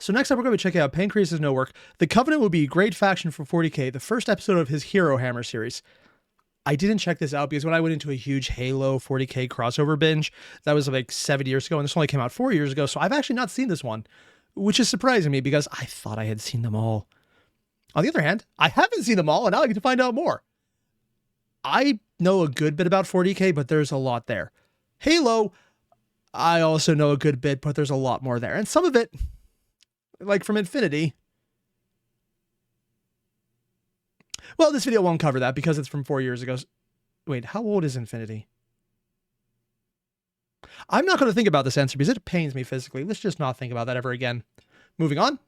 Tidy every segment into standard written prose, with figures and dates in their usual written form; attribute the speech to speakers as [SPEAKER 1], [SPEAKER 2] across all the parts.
[SPEAKER 1] So next up, we're going to be checking out PancreasNoWork. The Covenant will be a great faction for 40k, the first episode of his Halohammer series. I didn't check this out because when I went into a huge Halo 40k crossover binge, that was like 7 years ago, and this only came out 4 years ago, so I've actually not seen this one, which is surprising me because I thought I had seen them all. On the other hand, I haven't seen them all, and now I get to find out more. I know a good bit about 40k, but there's a lot there. Halo, I also know a good bit, but there's a lot more there. And some of it, like from Infinity, well, this video won't cover that because it's from 4 years ago. Wait, how old is Infinity? I'm not going to think about this answer because it pains me physically. Let's just not think about that ever again. Moving on.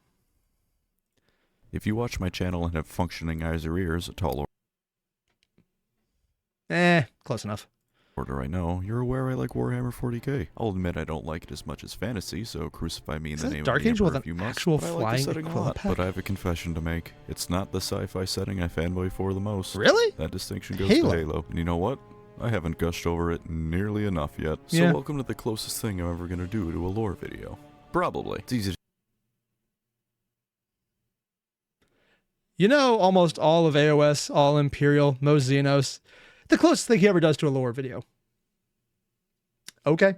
[SPEAKER 2] If you watch my channel and have functioning eyes or ears, a tall
[SPEAKER 1] Close enough.
[SPEAKER 2] order I know, you're aware I like Warhammer 40k. I'll admit I don't like it as much as fantasy, so crucify me in the name
[SPEAKER 1] Dark
[SPEAKER 2] of the
[SPEAKER 1] Angel
[SPEAKER 2] Emperor
[SPEAKER 1] with
[SPEAKER 2] if you
[SPEAKER 1] an
[SPEAKER 2] must.
[SPEAKER 1] actual
[SPEAKER 2] But I like
[SPEAKER 1] flying
[SPEAKER 2] the setting a lot.
[SPEAKER 1] pack?
[SPEAKER 2] But I have a confession to make. It's not the sci-fi setting I fanboy for the most.
[SPEAKER 1] Really?
[SPEAKER 2] That distinction goes
[SPEAKER 1] Halo.
[SPEAKER 2] to Halo. And you know what? I haven't gushed over it nearly enough yet. So
[SPEAKER 1] Yeah.
[SPEAKER 2] welcome to the closest thing I'm ever gonna do to a lore video. Probably. It's easy to
[SPEAKER 1] You know, almost all of AOS, all Imperial, most Xenos, the closest thing he ever does to a lore video. Okay.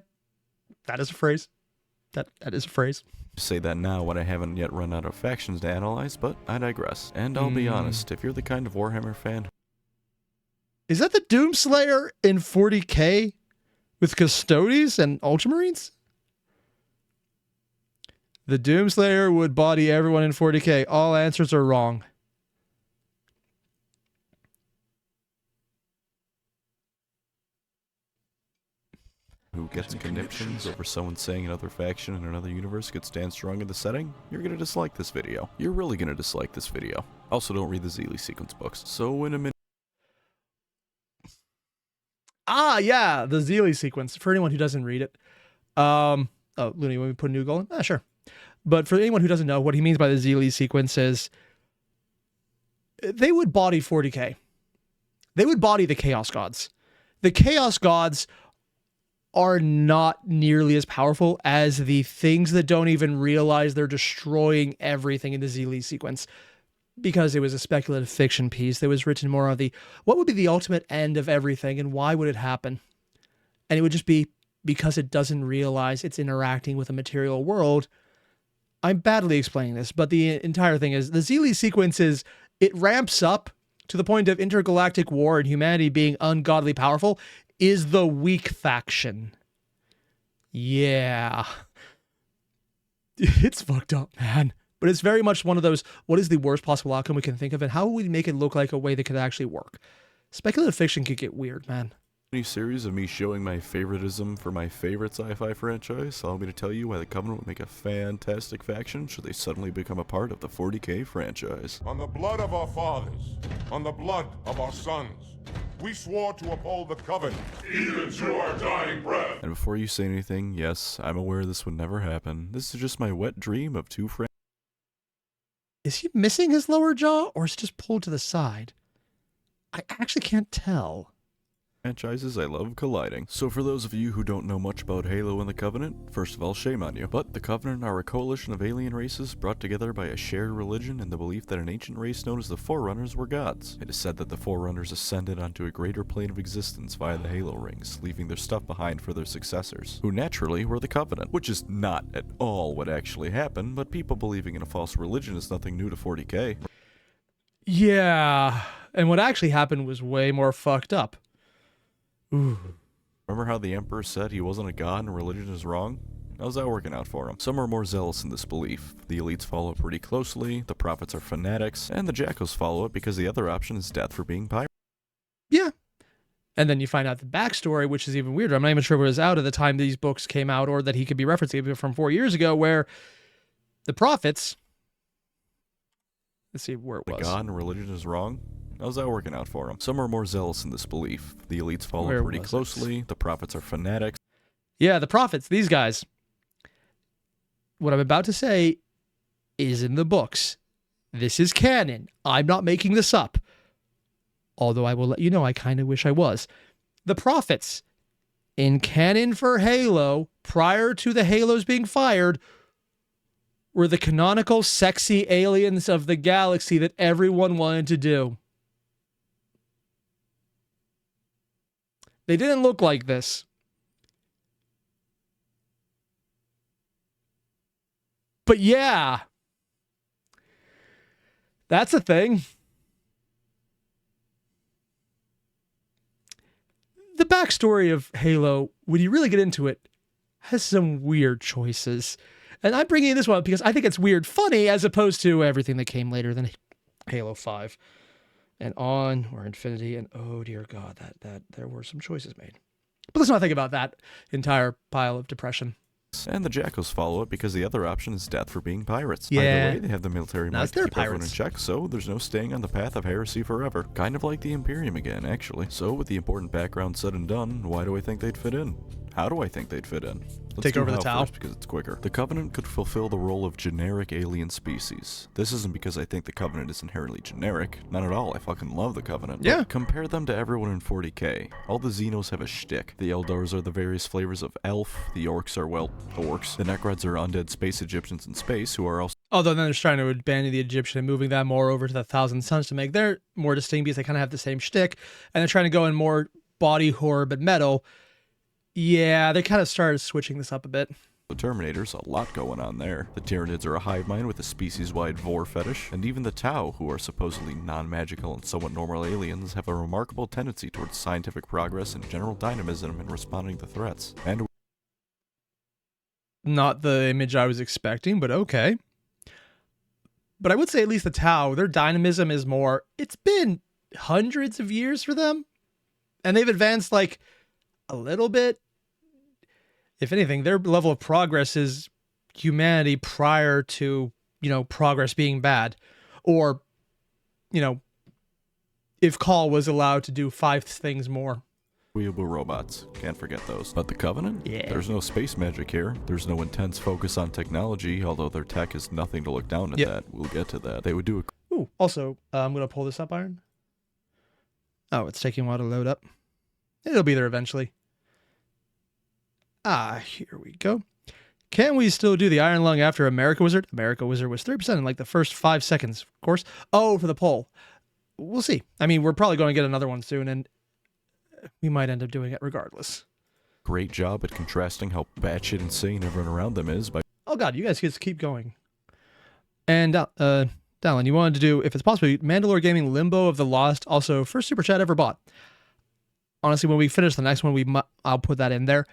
[SPEAKER 1] That is a phrase. That is a phrase.
[SPEAKER 2] say that now when I haven't yet run out of factions to analyze, but I digress. And I'll be honest, if you're the kind of Warhammer fan
[SPEAKER 1] Is that the Doomslayer in 40k with Custodes and Ultramarines? The Doomslayer would body everyone in 40k. All answers are wrong.
[SPEAKER 2] who gets conniptions over someone saying another faction in another universe could stand strong in the setting, you're gonna dislike this video. You're really gonna dislike this video. Also, don't read the Zeely sequence books. So in a minute.
[SPEAKER 1] Ah, yeah, the Zeely sequence. For anyone who doesn't read it. Oh, Looney, when we put a new goal in? Ah, sure. But for anyone who doesn't know, what he means by the Zeely sequence is they would body 40k. They would body the Chaos Gods. The Chaos Gods are not nearly as powerful as the things that don't even realize they're destroying everything in the Zeely sequence, because it was a speculative fiction piece that was written more on the what would be the ultimate end of everything and why would it happen. And it would just be because it doesn't realize it's interacting with a material world. I'm badly explaining this, but the entire thing is the Zeely sequence is it ramps up to the point of intergalactic war and humanity being ungodly powerful is the weak faction. Yeah. It's fucked up, man. But it's very much one of those, what is the worst possible outcome we can think of, and how will we make it look like a way that could actually work? Speculative fiction could get weird, man.
[SPEAKER 2] New series of me showing my favoritism for my favorite sci-fi franchise, allow me to tell you why the Covenant would make a fantastic faction should they suddenly become a part of the 40k franchise.
[SPEAKER 3] On the blood of our fathers, on the blood of our sons, we swore to uphold the Covenant, even to our dying breath.
[SPEAKER 2] And before you say anything, yes, I'm aware this would never happen. This is just my wet dream of two franchises.
[SPEAKER 1] Is he missing his lower jaw, or is it just pulled to the side? I actually can't tell.
[SPEAKER 2] I love colliding. So for those of you who don't know much about Halo and the Covenant, first of all, shame on you. But the Covenant are a coalition of alien races brought together by a shared religion and the belief that an ancient race known as the Forerunners were gods. It is said that the Forerunners ascended onto a greater plane of existence via the Halo rings, leaving their stuff behind for their successors, who naturally were the Covenant, which is not at all what actually happened, but people believing in a false religion is nothing new to 40k.
[SPEAKER 1] Yeah, and what actually happened was way more fucked up. Ooh.
[SPEAKER 2] Remember how the Emperor said he wasn't a god and religion is wrong? How's that working out for him? Some are more zealous in this belief. The elites follow it pretty closely, the prophets are fanatics, and the jackals follow it because the other option is death for being pirates.
[SPEAKER 1] Yeah. And then you find out the backstory, which is even weirder. I'm not even sure what was out at the time these books came out, or that he could be referencing from 4 years ago, where the prophets... Let's see where it was.
[SPEAKER 2] God and religion is wrong? How's that working out for him? Some are more zealous in this belief. The elites follow
[SPEAKER 1] Where
[SPEAKER 2] pretty
[SPEAKER 1] was
[SPEAKER 2] closely, the prophets are fanatics.
[SPEAKER 1] Yeah, the prophets, these guys. What I'm about to say is in the books. This is canon. I'm not making this up. Although I will let you know, I kind of wish I was. The prophets, in canon for Halo, prior to the Halos being fired, were the canonical sexy aliens of the galaxy that everyone wanted to do. They didn't look like this. But yeah, that's a thing. The backstory of Halo, when you really get into it, has some weird choices. And I'm bringing this one up because I think it's weird funny as opposed to everything that came later than Halo 5 and on, or Infinity, and oh dear God, that there were some choices made. But let's not think about that entire pile of depression.
[SPEAKER 2] And the Jackals follow it because the other option is death for being pirates.
[SPEAKER 1] Yeah.
[SPEAKER 2] Either way, they have the military
[SPEAKER 1] Now
[SPEAKER 2] might
[SPEAKER 1] it's
[SPEAKER 2] to
[SPEAKER 1] their
[SPEAKER 2] keep everyone in
[SPEAKER 1] pirates.
[SPEAKER 2] check, so there's no staying on the path of heresy forever. Kind of like the Imperium again, actually. So with the important background said and done, why do I think they'd fit in? How do I think they'd fit in? Let's
[SPEAKER 1] Take
[SPEAKER 2] do
[SPEAKER 1] over the
[SPEAKER 2] how
[SPEAKER 1] Tau.
[SPEAKER 2] first because it's quicker. The Covenant could fulfill the role of generic alien species. This isn't because I think the Covenant is inherently generic. Not at all. I fucking love the Covenant.
[SPEAKER 1] Yeah.
[SPEAKER 2] But compare them to everyone in 40k. All the Xenos have a shtick. The Eldars are the various flavors of elf. The Orcs are, well, orcs. The Necrods are undead space Egyptians in space who are also
[SPEAKER 1] Although then they're trying to abandon the Egyptian and moving that more over to the Thousand Suns to make their more distinct because they kind of have the same shtick. And they're trying to go in more body horror but metal. Yeah, they kind of started switching this up a bit.
[SPEAKER 2] the Terminators, a lot going on there. The Tyranids are a hive mind with a species-wide vor fetish, and even the Tau, who are supposedly non-magical and somewhat normal aliens, have a remarkable tendency towards scientific progress and general dynamism in responding to threats. And
[SPEAKER 1] Not the image I was expecting, but okay. But I would say at least the Tau, their dynamism is more, it's been hundreds of years for them. And they've advanced like a little bit. If anything, their level of progress is humanity prior to, progress being bad. Or, if Call was allowed to do 5 things more.
[SPEAKER 2] weeaboo robots, can't forget those. But the Covenant?
[SPEAKER 1] Yeah.
[SPEAKER 2] There's no space magic here. There's no intense focus on technology, although their tech is nothing to look down at that. We'll get to that. They would do a
[SPEAKER 1] Ooh, also, I'm going to pull this up, Iron. Oh, it's taking a while to load up. It'll be there eventually. Here we go. Can we still do the Iron Lung after America Wizard? America Wizard was 30% in like the first 5 seconds, of course. Oh, for the poll. We'll see. I mean, we're probably going to get another one soon, and we might end up doing it regardless.
[SPEAKER 2] great job at contrasting how batshit insane everyone around them is by
[SPEAKER 1] Oh, God, you guys just keep going. And, Dallin, you wanted to do, if it's possible, Mandalore Gaming Limbo of the Lost, also first super chat ever bought. Honestly, when we finish the next one, I'll put that in there.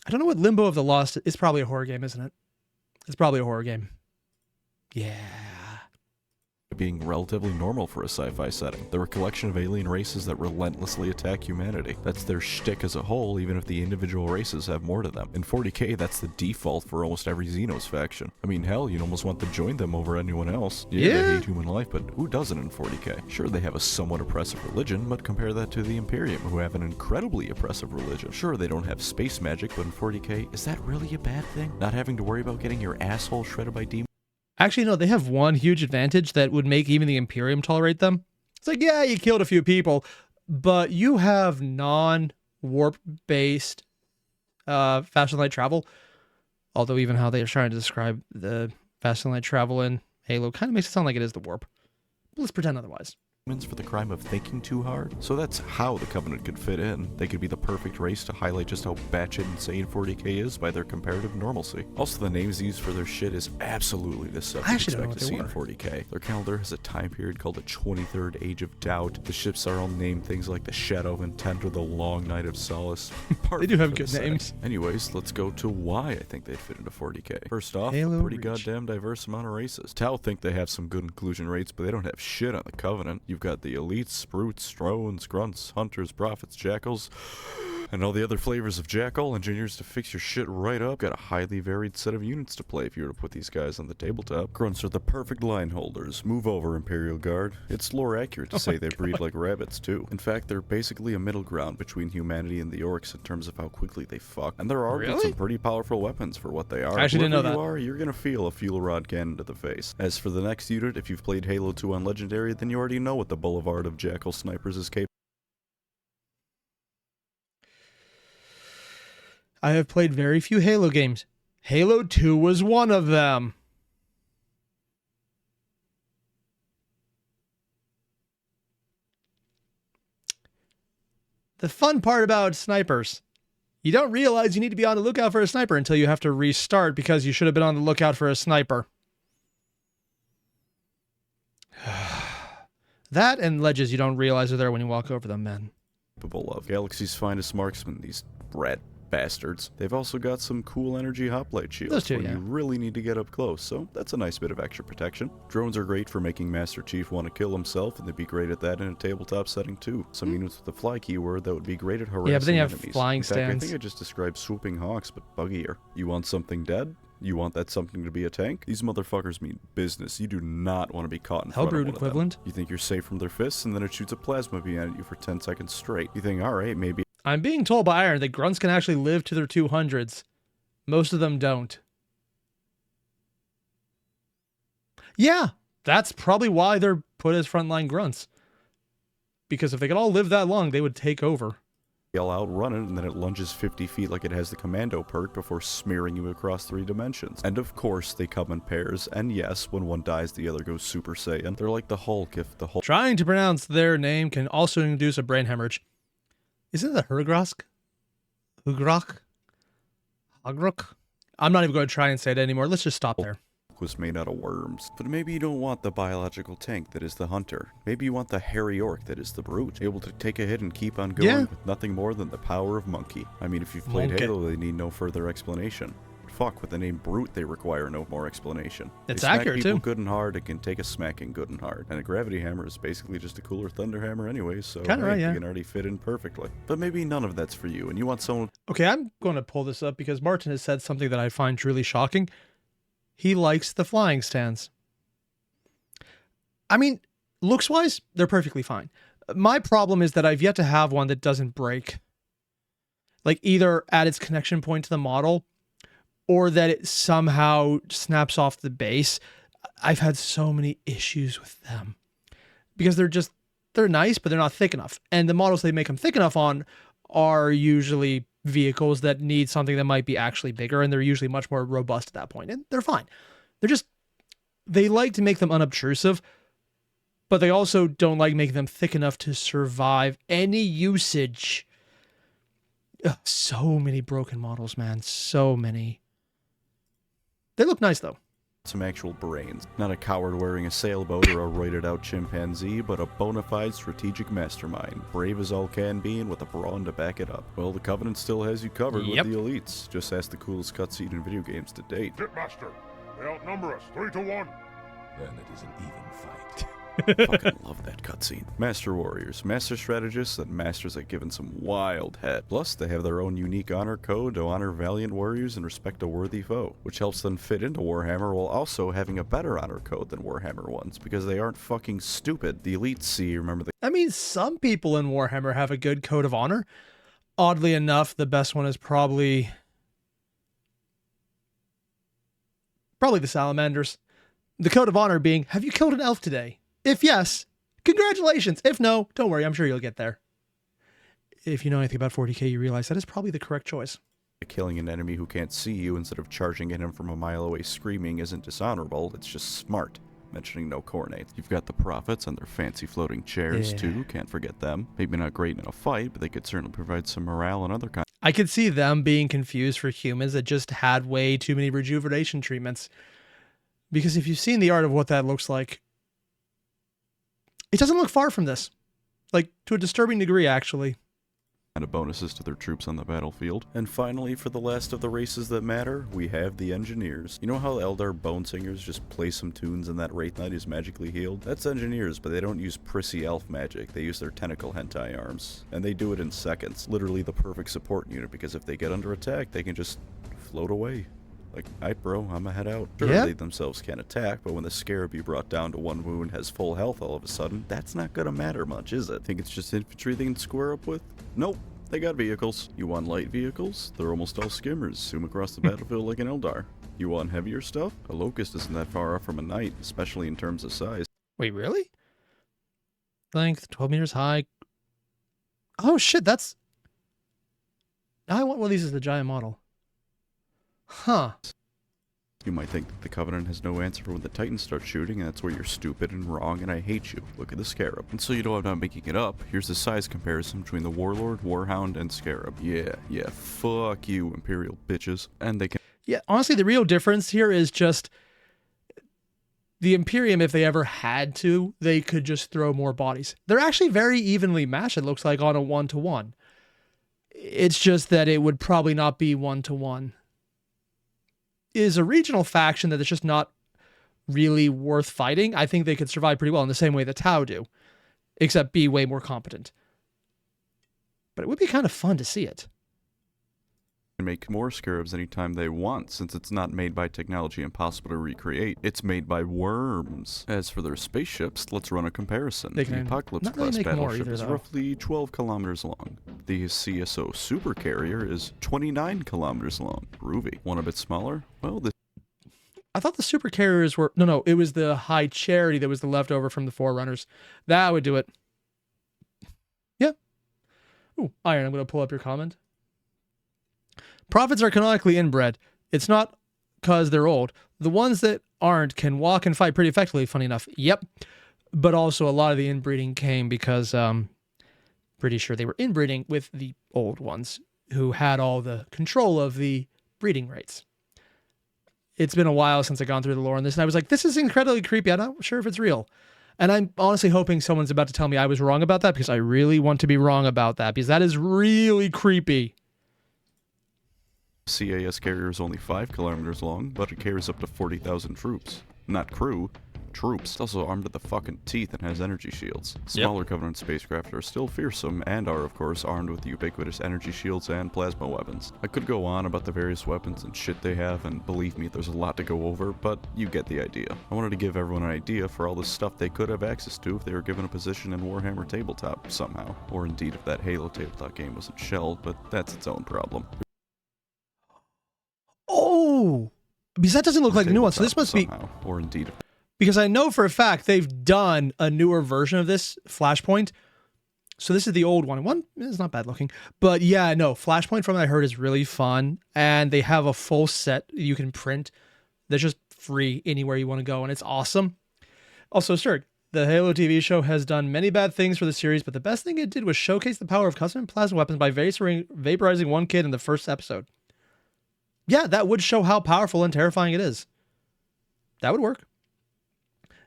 [SPEAKER 1] I don't know what Limbo of the Lost is. Probably a horror game, isn't it? It's probably a horror game. Yeah.
[SPEAKER 2] being relatively normal for a sci-fi setting. They're a collection of alien races that relentlessly attack humanity. That's their shtick as a whole, even if the individual races have more to them. In 40k, that's the default for almost every Xenos faction. I mean, hell, you'd almost want to join them over anyone else. Yeah, they hate human life, but who doesn't in 40k? Sure, they have a somewhat oppressive religion, but compare that to the Imperium, who have an incredibly oppressive religion. Sure, they don't have space magic, but in 40k, is that really a bad thing? Not having to worry about getting your asshole shredded by demons?
[SPEAKER 1] Actually, no, they have one huge advantage that would make even the Imperium tolerate them. It's like, yeah, you killed a few people, but you have non-warp-based fast and light travel. Although even how they're trying to describe the fast and light travel in Halo kind of makes it sound like it is the warp. But let's pretend otherwise.
[SPEAKER 2] For the crime of thinking too hard. So that's how the Covenant could fit in. They could be the perfect race to highlight just how batshit insane 40k is by their comparative normalcy. Also, the names used for their shit is absolutely the stuff
[SPEAKER 1] I
[SPEAKER 2] you'd
[SPEAKER 1] actually don't
[SPEAKER 2] expect
[SPEAKER 1] know
[SPEAKER 2] to
[SPEAKER 1] what
[SPEAKER 2] see
[SPEAKER 1] they
[SPEAKER 2] in 40k. Their calendar has a time period called the 23rd Age of Doubt. The ships are all named things like the Shadow of Intent or the Long Night of Solace.
[SPEAKER 1] They do have
[SPEAKER 2] Perfect for the
[SPEAKER 1] good
[SPEAKER 2] setting.
[SPEAKER 1] names.
[SPEAKER 2] Anyways, let's go to why I think they'd fit into 40k. First off,
[SPEAKER 1] Halo
[SPEAKER 2] a pretty
[SPEAKER 1] Reach.
[SPEAKER 2] goddamn diverse amount of races. Tau think they have some good inclusion rates, but they don't have shit on the Covenant. You've got the elites, brutes, drones, grunts, hunters, prophets, jackals, and all the other flavors of jackal, engineers to fix your shit right up. Got a highly varied set of units to play if you were to put these guys on the tabletop. Grunts are the perfect line holders. Move over, Imperial Guard. It's lore accurate to say they breed like rabbits, too. In fact, they're basically a middle ground between humanity and the orcs in terms of how quickly they fuck. And they're armed with
[SPEAKER 1] Really?
[SPEAKER 2] some pretty powerful weapons for what they are.
[SPEAKER 1] I actually didn't know
[SPEAKER 2] Whoever
[SPEAKER 1] that.
[SPEAKER 2] you are, you're gonna feel a fuel rod cannon to the face. As for the next unit, if you've played Halo 2 on Legendary, then you already know what the Boulevard of Jackal snipers is capable.
[SPEAKER 1] I have played very few Halo games. Halo 2 was one of them. The fun part about snipers, you don't realize you need to be on the lookout for a sniper until you have to restart because you should have been on the lookout for a sniper. That and ledges you don't realize are there when you walk over them, man.
[SPEAKER 2] Capable of. Galaxy's finest marksmen, these rat bastards. They've also got some cool energy hoplite shields
[SPEAKER 1] Those two,
[SPEAKER 2] when
[SPEAKER 1] yeah.
[SPEAKER 2] you really need to get up close, so that's a nice bit of extra protection. Drones are great for making Master Chief want to kill himself, and they'd be great at that in a tabletop setting too. Some units with the fly keyword that would be great at harassing
[SPEAKER 1] Yeah, but then you have
[SPEAKER 2] enemies.
[SPEAKER 1] flying
[SPEAKER 2] In fact,
[SPEAKER 1] stands.
[SPEAKER 2] I think I just described swooping hawks, but buggier. You want something dead? You want that something to be a tank? These motherfuckers mean business. You do not want to be caught in front of
[SPEAKER 1] Hellbrood
[SPEAKER 2] one of them.
[SPEAKER 1] equivalent.
[SPEAKER 2] You think you're safe from their fists, and then it shoots a plasma beam at you for 10 seconds straight. You think, alright, maybe
[SPEAKER 1] I'm being told by Iron that grunts can actually live to their 200s. Most of them don't. Yeah, that's probably why they're put as frontline grunts. Because if they could all live that long, they would take over.
[SPEAKER 2] yell out, run it, and then it lunges 50 feet like it has the commando perk before smearing you across 3 dimensions. And of course, they come in pairs, and yes, when one dies, the other goes Super Saiyan. They're like the Hulk if the Hulk...
[SPEAKER 1] Trying to pronounce their name can also induce a brain hemorrhage. Isn't it the Hurgrosk? Hugrok? Hagrok? I'm not even going to try and say it anymore. Let's just stop there.
[SPEAKER 2] was made out of worms. But maybe you don't want the biological tank that is the hunter. Maybe you want the hairy orc that is the brute, able to take a hit and keep on going with nothing more than the power of monkey. I mean, if you've played Halo, they need no further explanation. Fuck, with the name Brute, they require no more explanation.
[SPEAKER 1] It's
[SPEAKER 2] they smack
[SPEAKER 1] accurate,
[SPEAKER 2] people
[SPEAKER 1] too.
[SPEAKER 2] good and hard, it can take a smacking good and hard. And a gravity hammer is basically just a cooler thunder hammer anyway, so
[SPEAKER 1] Kinda right, yeah.
[SPEAKER 2] you can already fit in perfectly. But maybe none of that's for you, and you want someone...
[SPEAKER 1] Okay, I'm going to pull this up because Martin has said something that I find truly shocking. He likes the flying stands. I mean, looks-wise, they're perfectly fine. My problem is that I've yet to have one that doesn't break. Like, either at its connection point to the model, or that it somehow snaps off the base. I've had so many issues with them. Because they're nice, but they're not thick enough. And the models they make them thick enough on are usually vehicles that need something that might be actually bigger, and they're usually much more robust at that point. And they're fine. They like to make them unobtrusive, but they also don't like making them thick enough to survive any usage. Ugh, so many broken models, man. So many. They look nice, though.
[SPEAKER 2] some actual brains. Not a coward wearing a sailboat or a roided out chimpanzee, but a bona fide strategic mastermind, brave as all can be and with a brawn to back it up. Well, the Covenant still has you covered with the elites. Just ask the coolest cutscene in video games to date.
[SPEAKER 3] Shipmaster, they outnumber us 3-1.
[SPEAKER 4] Then it is an even fight.
[SPEAKER 2] Fucking love that cutscene. Master warriors, master strategists, and masters that given some wild head. Plus, they have their own unique honor code to honor valiant warriors and respect a worthy foe, which helps them fit into Warhammer while also having a better honor code than Warhammer ones, because they aren't fucking stupid. The elites see, remember the...
[SPEAKER 1] I mean, some people in Warhammer have a good code of honor. Oddly enough, the best one is probably the Salamanders. The code of honor being, have you killed an elf today? If yes, congratulations. If no, don't worry, I'm sure you'll get there. If you know anything about 40k, you realize that is probably the correct choice.
[SPEAKER 2] Killing an enemy who can't see you instead of charging at him from a mile away screaming isn't dishonorable, it's just smart. Mentioning no cornates. You've got the prophets and their fancy floating chairs too, can't forget them. Maybe not great in a fight, but they could certainly provide some morale and other kinds.
[SPEAKER 1] I could see them being confused for humans that just had way too many rejuvenation treatments. Because if you've seen the art of what that looks like, it doesn't look far from this. Like, to a disturbing degree, actually.
[SPEAKER 2] And bonuses to their troops on the battlefield. And finally, for the last of the races that matter, we have the engineers. You know how Eldar bone singers just play some tunes and that Wraith Knight is magically healed? That's engineers, but they don't use prissy elf magic. They use their tentacle hentai arms. And they do it in seconds. Literally the perfect support unit, because if they get under attack, they can just float away. Like, aight bro, I'ma head out. Sure, they themselves can't attack, but when the scarab you brought down to 1 wound has full health all of a sudden, that's not gonna matter much, is it? Think it's just infantry they can square up with? Nope. They got vehicles. You want light vehicles? They're almost all skimmers, zoom across the battlefield like an Eldar. You want heavier stuff? A Locust isn't that far off from a Knight, especially in terms of size.
[SPEAKER 1] Wait, really? Length, 12 meters high. Oh shit, that's... I want one of these as the giant model. Huh.
[SPEAKER 2] You might think that the Covenant has no answer for when the Titans start shooting, and that's where you're stupid and wrong and I hate you. Look at the Scarab. And so you know I'm not making it up, here's the size comparison between the Warlord, Warhound, and Scarab. Yeah, fuck you, Imperial bitches. And they can...
[SPEAKER 1] Yeah, honestly, the real difference here is just the Imperium, if they ever had to, they could just throw more bodies. They're actually very evenly matched, it looks like, on a 1-to-1. It's just that it would probably not be 1-to-1. Is a regional faction that it's just not really worth fighting. I think they could survive pretty well in the same way the Tau do, except be way more competent. But it would be kind of fun to see it.
[SPEAKER 2] Make more Scarabs anytime they want, since it's not made by technology impossible to recreate. It's made by worms. As for their spaceships, let's run a comparison.
[SPEAKER 1] They
[SPEAKER 2] The
[SPEAKER 1] can
[SPEAKER 2] Apocalypse
[SPEAKER 1] not really
[SPEAKER 2] class
[SPEAKER 1] make more
[SPEAKER 2] battleship
[SPEAKER 1] either,
[SPEAKER 2] is
[SPEAKER 1] though.
[SPEAKER 2] roughly 12 kilometers long. The CSO supercarrier is 29 kilometers long. Groovy. One a bit smaller? Well, the
[SPEAKER 1] I thought the super carriers were... No, it was the High Charity that was the leftover from the Forerunners. That would do it. Yeah. Ooh, Iron, I'm going to pull up your comment. Prophets are canonically inbred. It's not because they're old. The ones that aren't can walk and fight pretty effectively, funny enough. Yep. But also a lot of the inbreeding came because pretty sure they were inbreeding with the old ones who had all the control of the breeding rates. It's been a while since I've gone through the lore on this, and I was like, this is incredibly creepy. I'm not sure if it's real. And I'm honestly hoping someone's about to tell me I was wrong about that, because I really want to be wrong about that, because that is really creepy.
[SPEAKER 2] CAS carrier is only 5 kilometers long, but it carries up to 40,000 troops. Not crew, troops. It's also armed to the fucking teeth and has energy shields. Smaller Covenant spacecraft are still fearsome and are, of course, armed with ubiquitous energy shields and plasma weapons. I could go on about the various weapons and shit they have, and believe me, there's a lot to go over, but you get the idea. I wanted to give everyone an idea for all the stuff they could have access to if they were given a position in Warhammer Tabletop somehow. Or indeed if that Halo Tabletop game wasn't shelled, but that's its own problem.
[SPEAKER 1] Oh! Because that doesn't look like a new one, so this must be...
[SPEAKER 2] Somehow. Or indeed...
[SPEAKER 1] Because I know for a fact they've done a newer version of this, Flashpoint. So this is the old one. One is not bad looking. But yeah, no, Flashpoint from what I heard is really fun. And they have a full set you can print that's just free anywhere you want to go. And it's awesome. Also, Sturg, the Halo TV show has done many bad things for the series, but the best thing it did was showcase the power of custom plasma weapons by vaporizing one kid in the first episode. Yeah, that would show how powerful and terrifying it is. That would work.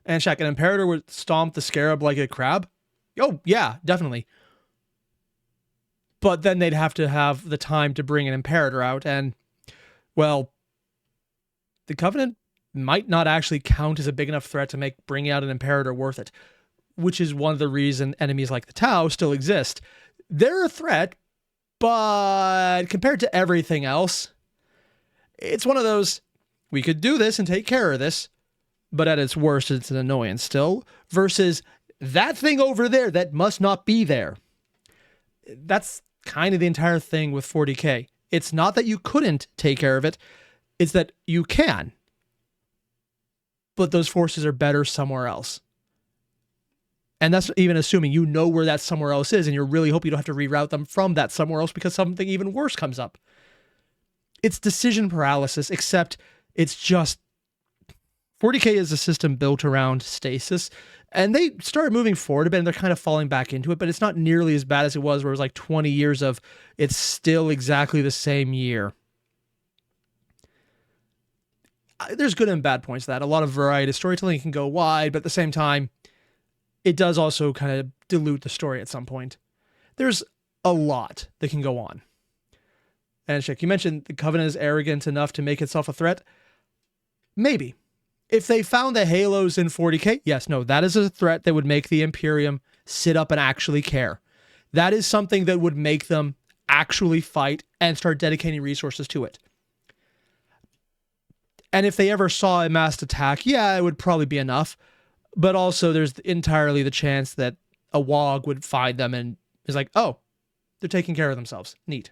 [SPEAKER 1] And check, an Imperator would stomp the Scarab like a crab? Oh, yeah, definitely. But then they'd have to have the time to bring an Imperator out, and, well, the Covenant might not actually count as a big enough threat to make bringing out an Imperator worth it, which is one of the reasons enemies like the Tau still exist. They're a threat, but compared to everything else, it's one of those, we could do this and take care of this, but at its worst, it's an annoyance still, versus that thing over there that must not be there. That's kind of the entire thing with 40K. It's not that you couldn't take care of it, it's that you can. But those forces are better somewhere else. And that's even assuming you know where that somewhere else is, and you're really hoping you don't have to reroute them from that somewhere else because something even worse comes up. It's decision paralysis, except it's just 40K is a system built around stasis, and they started moving forward a bit, and they're kind of falling back into it, but it's not nearly as bad as it was, where it was like 20 years of it's still exactly the same year. There's good and bad points to that. A lot of variety of storytelling can go wide, but at the same time, it does also kind of dilute the story at some point. There's a lot that can go on. And Chick, you mentioned the Covenant is arrogant enough to make itself a threat. Maybe. If they found the Halos in 40K, yes, no, that is a threat that would make the Imperium sit up and actually care. That is something that would make them actually fight and start dedicating resources to it. And if they ever saw a massed attack, yeah, it would probably be enough. But also there's entirely the chance that a WOG would find them and is like, oh, they're taking care of themselves. Neat.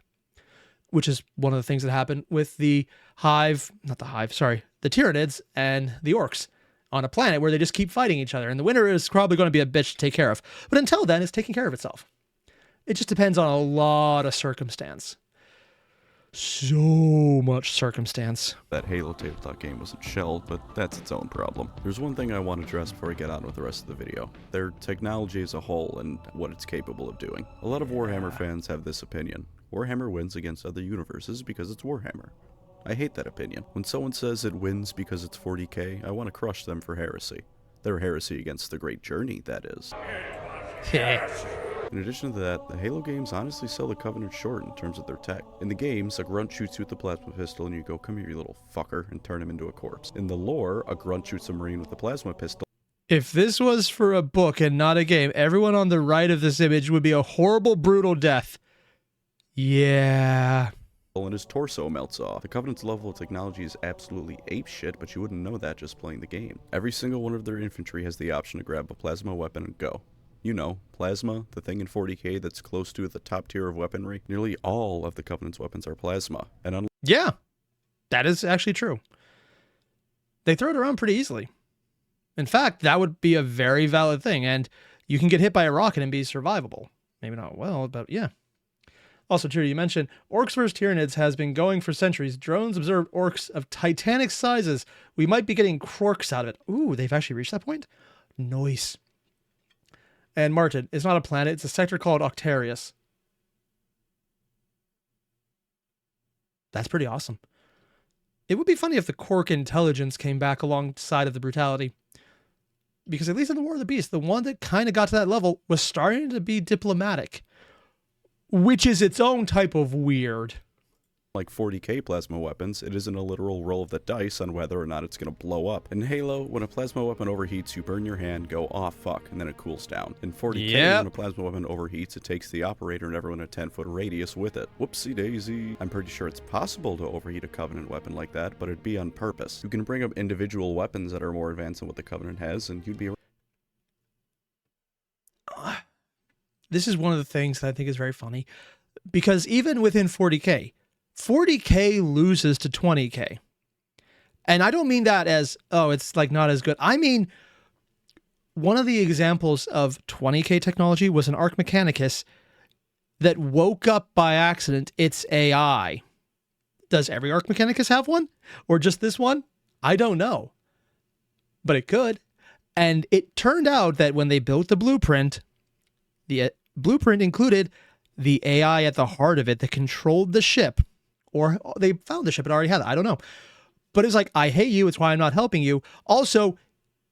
[SPEAKER 1] Which is one of the things that happened with the the Tyranids and the Orcs on a planet where they just keep fighting each other. And the winter is probably going to be a bitch to take care of. But until then, it's taking care of itself. It just depends on a lot of circumstance. so much circumstance.
[SPEAKER 2] That Halo tabletop game wasn't shelled, but that's its own problem. There's one thing I want to address before I get on with the rest of the video. Their technology as a whole and what it's capable of doing. A lot of Warhammer fans have this opinion. Warhammer wins against other universes because it's Warhammer. I hate that opinion. When someone says it wins because it's 40k, I want to crush them for heresy. Their heresy against the Great Journey, that is. In addition to that, the Halo games honestly sell the Covenant short in terms of their tech. In the games, a grunt shoots you with a plasma pistol and you go, "Come here, you little fucker," and turn him into a corpse. In the lore, a grunt shoots a marine with a plasma pistol.
[SPEAKER 1] If this was for a book and not a game, everyone on the right of this image would be a horrible, brutal death. Yeah.
[SPEAKER 2] And his torso melts off. The Covenant's level of technology is absolutely apeshit, but you wouldn't know that just playing the game. Every single one of their infantry has the option to grab a plasma weapon and go. You know, plasma, the thing in 40k that's close to the top tier of weaponry. Nearly all of the Covenant's weapons are plasma. And
[SPEAKER 1] Yeah, that is actually true. They throw it around pretty easily. In fact, that would be a very valid thing, and you can get hit by a rocket and be survivable. Maybe not well, but yeah. Also, true, you mentioned Orcs vs. Tyranids has been going for centuries. Drones observed orcs of titanic sizes. We might be getting quarks out of it. Ooh, they've actually reached that point? Nice. And Martin, it's not a planet, it's a sector called Octarius. That's pretty awesome. It would be funny if the Quark intelligence came back alongside of the brutality. Because at least in the War of the Beasts, the one that kind of got to that level was starting to be diplomatic. Which is its own type of weird.
[SPEAKER 2] like 40k plasma weapons, it isn't a literal roll of the dice on whether or not it's going to blow up. In Halo, when a plasma weapon overheats, you burn your hand, go, "Aw, fuck," and then it cools down. In 40k, when a plasma weapon overheats, it takes the operator and everyone in a 10-foot radius with it. Whoopsie daisy. I'm pretty sure it's possible to overheat a Covenant weapon like that, but it'd be on purpose. You can bring up individual weapons that are more advanced than what the Covenant has, and you'd be...
[SPEAKER 1] This is one of the things that I think is very funny, because even within 40k, 40k loses to 20k. And I don't mean that as, oh, it's like not as good. I mean, one of the examples of 20k technology was an Arc Mechanicus that woke up by accident its AI. Does every Arc Mechanicus have one? Or just this one? I don't know. But it could. And it turned out that when they built the blueprint included the AI at the heart of it that controlled the ship. Or they found the ship and already had it. I don't know. But it's like, I hate you. It's why I'm not helping you. Also,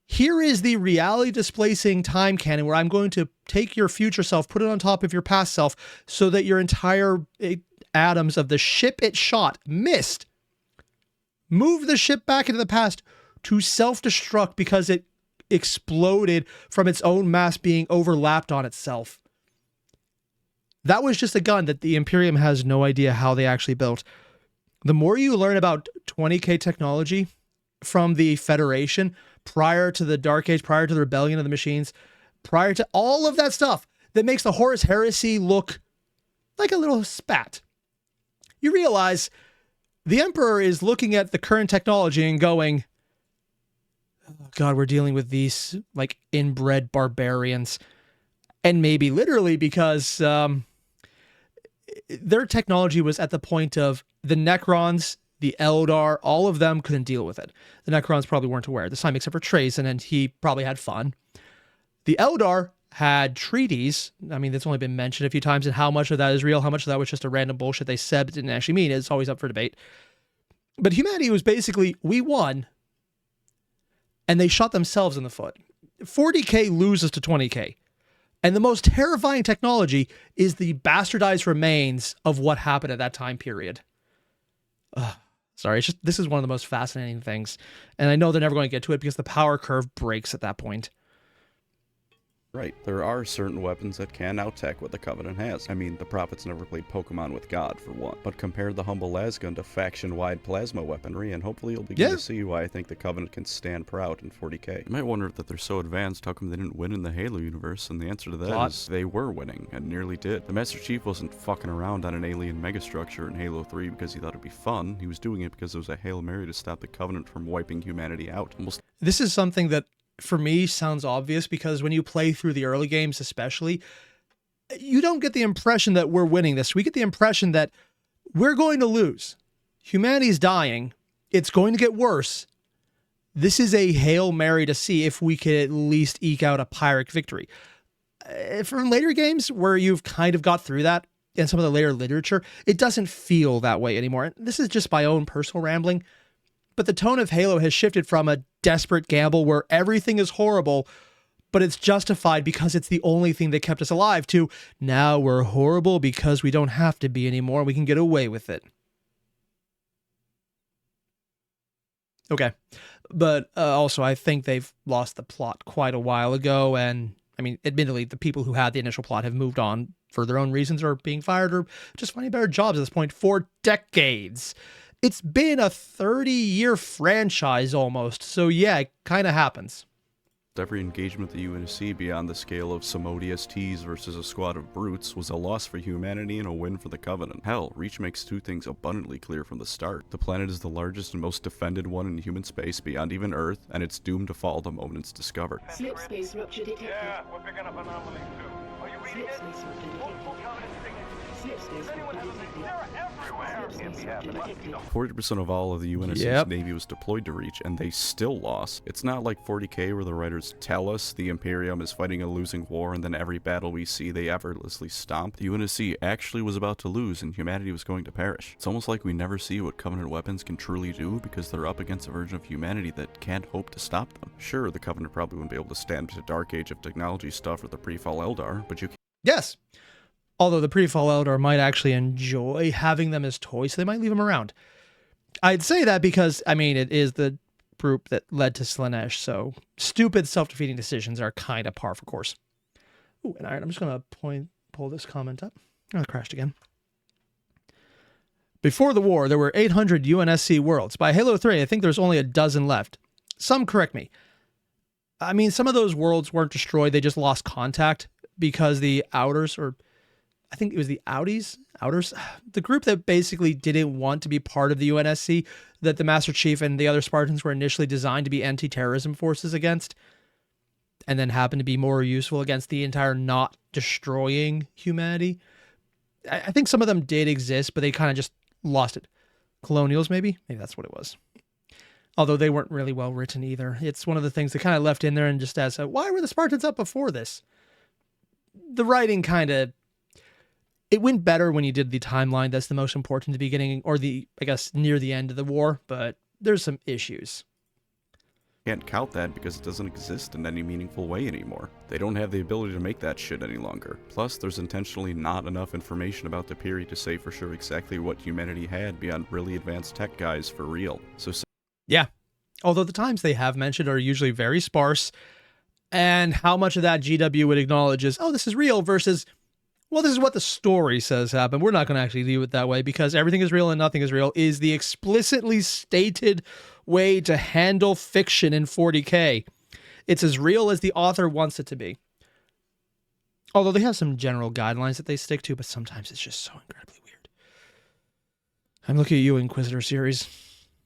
[SPEAKER 1] here is the reality displacing time cannon where I'm going to take your future self, put it on top of your past self so that your entire atoms of the ship it shot missed. Move the ship back into the past to self-destruct because it exploded from its own mass being overlapped on itself. That was just a gun that the Imperium has no idea how they actually built. The more you learn about 20k technology from the Federation, prior to the Dark Age, prior to the Rebellion of the Machines, prior to all of that stuff that makes the Horus Heresy look like a little spat, you realize the Emperor is looking at the current technology and going, oh God, we're dealing with these like inbred barbarians. And maybe literally because their technology was at the point of the Necrons, the Eldar, all of them couldn't deal with it. The Necrons probably weren't aware this time, except for Trace, and he probably had fun. The Eldar had treaties. I mean, it's only been mentioned a few times, and how much of that is real, how much of that was just a random bullshit they said but didn't actually mean. It's always up for debate. But humanity was basically, we won, and they shot themselves in the foot. 40k loses to 20k. And the most terrifying technology is the bastardized remains of what happened at that time period. Sorry, it's just, this is one of the most fascinating things. And I know they're never going to get to it because the power curve breaks at that point.
[SPEAKER 2] Right, there are certain weapons that can out-tech what the Covenant has. I mean, the Prophets never played Pokemon with God, for one. But compare the humble lasgun to faction-wide plasma weaponry, and hopefully you'll begin to see why I think the Covenant can stand proud in 40k. You might wonder that they're so advanced, how come they didn't win in the Halo universe? And the answer to that is they were winning, and nearly did. The Master Chief wasn't fucking around on an alien megastructure in Halo 3 because he thought it'd be fun. He was doing it because it was a Hail Mary to stop the Covenant from wiping humanity out.
[SPEAKER 1] This is something that for me sounds obvious because when you play through the early games especially, you don't get the impression that we're winning this. We get the impression that We're going to lose. Humanity's dying. It's going to get worse. This is a Hail Mary to see if we could at least eke out a Pyrrhic victory. From later games where you've kind of got through that, and some of the later literature, it doesn't feel that way anymore. And this is just my own personal rambling, but the tone of Halo has shifted from a desperate gamble where everything is horrible, but it's justified because it's the only thing that kept us alive, to now we're horrible because we don't have to be anymore. We can get away with it. Okay. But also, I think they've lost the plot quite a while ago. And I mean, admittedly, the people who had the initial plot have moved on for their own reasons, or being fired, or just finding better jobs at this point for decades. It's been a 30-year franchise almost. So yeah, it kind of happens.
[SPEAKER 2] Every engagement that you want to see beyond the scale of some ODSTs versus a squad of brutes was a loss for humanity and a win for the Covenant. Hell, Reach makes two things abundantly clear from the start. The planet is the largest and most defended one in human space beyond even Earth, and it's doomed to fall the moment it's discovered.
[SPEAKER 5] Slip space rupture detected.
[SPEAKER 6] Yeah, we're picking up anomalies too. Are you reading
[SPEAKER 5] Slip
[SPEAKER 6] it?
[SPEAKER 5] space rupture
[SPEAKER 6] Multiple
[SPEAKER 5] detected.
[SPEAKER 6] Covenant signatures.
[SPEAKER 5] Slip space
[SPEAKER 6] If anyone
[SPEAKER 5] rupture
[SPEAKER 6] has a
[SPEAKER 5] detected.
[SPEAKER 6] they're everywhere.
[SPEAKER 5] Slip space rupture detected.
[SPEAKER 2] 40% of all of the UNSC's
[SPEAKER 1] Yep.
[SPEAKER 2] Navy was deployed to Reach, and they still lost. It's not like 40K where the writers tell us the Imperium is fighting a losing war, and then every battle we see they effortlessly stomp. The UNSC actually was about to lose, and humanity was going to perish. It's almost like we never see what Covenant weapons can truly do, because they're up against a version of humanity that can't hope to stop them. Sure, the Covenant probably wouldn't be able to stand to Dark Age of technology stuff or the pre-fall Eldar, but you
[SPEAKER 1] Yes. Although the pre-fall Eldar might actually enjoy having them as toys, so they might leave them around. I'd say that because, I mean, it is the group that led to Slaanesh, so stupid self-defeating decisions are kind of par for course. Ooh, and I'm just going to pull this comment up. Oh, it crashed again. Before the war, there were 800 UNSC worlds. By Halo 3, I think there's only a dozen left. Some correct me. I mean, some of those worlds weren't destroyed, they just lost contact because the Outers, or I think it was the Outers, the group that basically didn't want to be part of the UNSC, that the Master Chief and the other Spartans were initially designed to be anti-terrorism forces against, and then happened to be more useful against the entire not destroying humanity. I think some of them did exist, but they kind of just lost it. Colonials, maybe? Maybe that's what it was. Although they weren't really well written either. It's one of the things they kind of left in there and just as, why were the Spartans up before this? The writing kind of, it went better when you did the timeline. That's the most important at the beginning, or I guess, near the end of the war, but there's some issues.
[SPEAKER 2] can't count that because it doesn't exist in any meaningful way anymore. They don't have the ability to make that shit any longer. Plus, there's intentionally not enough information about the period to say for sure exactly what humanity had beyond really advanced tech guys for real. So
[SPEAKER 1] yeah. Although the times they have mentioned are usually very sparse, and how much of that GW would acknowledge is, oh, this is real, versus, well, this is what the story says happened. We're not going to actually view it that way because everything is real and nothing is real is the explicitly stated way to handle fiction in 40K. It's as real as the author wants it to be. Although they have some general guidelines that they stick to, but sometimes it's just so incredibly weird. I'm looking at you, Inquisitor series.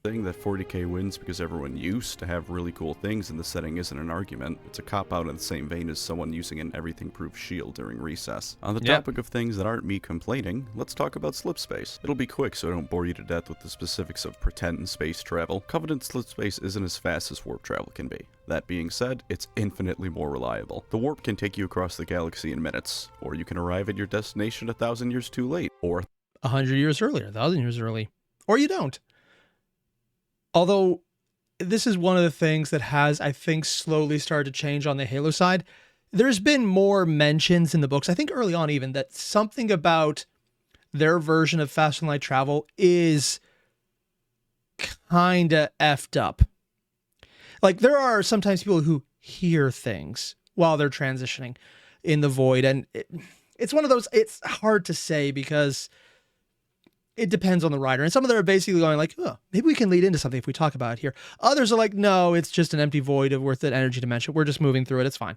[SPEAKER 2] saying that 40K wins because everyone used to have really cool things in the setting isn't an argument. It's a cop-out in the same vein as someone using an everything-proof shield during recess. On the topic of things that aren't me complaining, let's talk about slipspace. It'll be quick so I don't bore you to death with the specifics of pretend and space travel. Covenant slipspace isn't as fast as warp travel can be. That being said, it's infinitely more reliable. The warp can take you across the galaxy in minutes, or you can arrive at your destination 1,000 years too late, or
[SPEAKER 1] 100 years earlier, 1,000 years early. Or you don't. Although, this is one of the things that has, I think, slowly started to change on the Halo side. There's been more mentions in the books, I think early on even, that something about their version of fast and light travel is kind of effed up. Like, there are sometimes people who hear things while they're transitioning in the void, and it's one of those, it's hard to say because it depends on the writer. And some of them are basically going like, oh, maybe we can lead into something if we talk about it here. Others are like, no, it's just an empty void of worth an energy dimension. We're just moving through it. It's fine.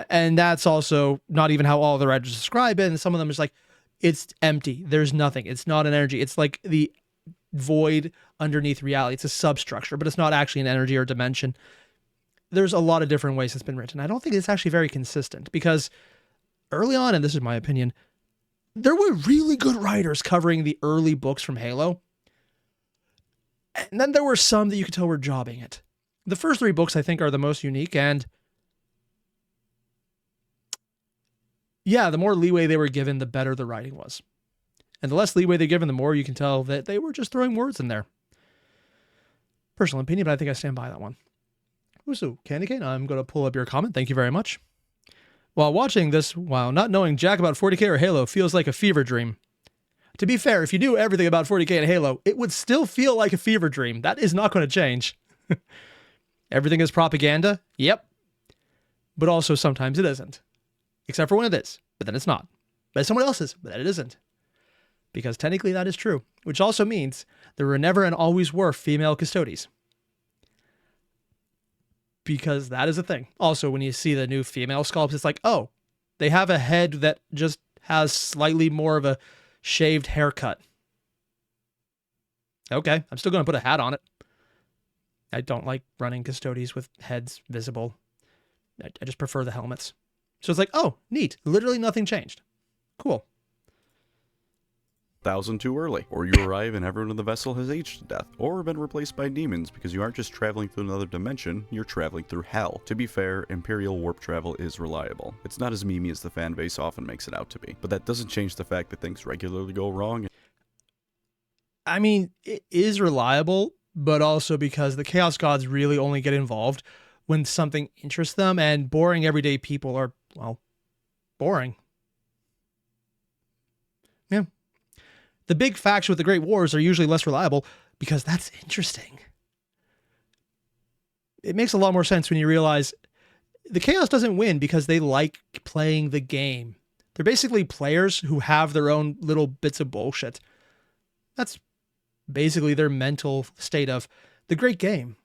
[SPEAKER 1] And that's also not even how all the writers describe it. And some of them is like, it's empty. There's nothing. It's not an energy. It's like the void underneath reality. It's a substructure, but it's not actually an energy or dimension. There's a lot of different ways it's been written. I don't think it's actually very consistent because early on, and this is my opinion, there were really good writers covering the early books from Halo. And then there were some that you could tell were jobbing it. The first 3 books, I think, are the most unique, and yeah, the more leeway they were given, the better the writing was. And the less leeway they're given, the more you can tell that they were just throwing words in there. Personal opinion, but I think I stand by that one. So, Candy Cane, I'm going to pull up your comment. Thank you very much. While watching this, while not knowing jack about 40k or Halo feels like a fever dream. To be fair, if you knew everything about 40k and Halo, it would still feel like a fever dream. That is not going to change. Everything is propaganda? Yep. But also sometimes it isn't. Except for when it is, but then it's not. But someone else's, but then it isn't. Because technically that is true. Which also means there were never and always were female custodies. Because that is a thing. Also, when you see the new female sculpts, it's like, oh, they have a head that just has slightly more of a shaved haircut. Okay, I'm still going to put a hat on it. I don't like running custodies with heads visible. I just prefer the helmets. So it's like, oh, neat. Literally nothing changed. Cool.
[SPEAKER 2] 1,000 too early, or you arrive and everyone in the vessel has aged to death, or been replaced by demons because you aren't just traveling through another dimension, you're traveling through hell. To be fair, Imperial warp travel is reliable. It's not as memey as the fanbase often makes it out to be, but that doesn't change the fact that things regularly go wrong.
[SPEAKER 1] I mean, it is reliable, but also because the Chaos Gods really only get involved when something interests them, and boring everyday people are, well, boring. Yeah. The big faction with the Great Wars are usually less reliable because that's interesting. It makes a lot more sense when you realize the Chaos doesn't win because they like playing the game. They're basically players who have their own little bits of bullshit. That's basically their mental state of the great game.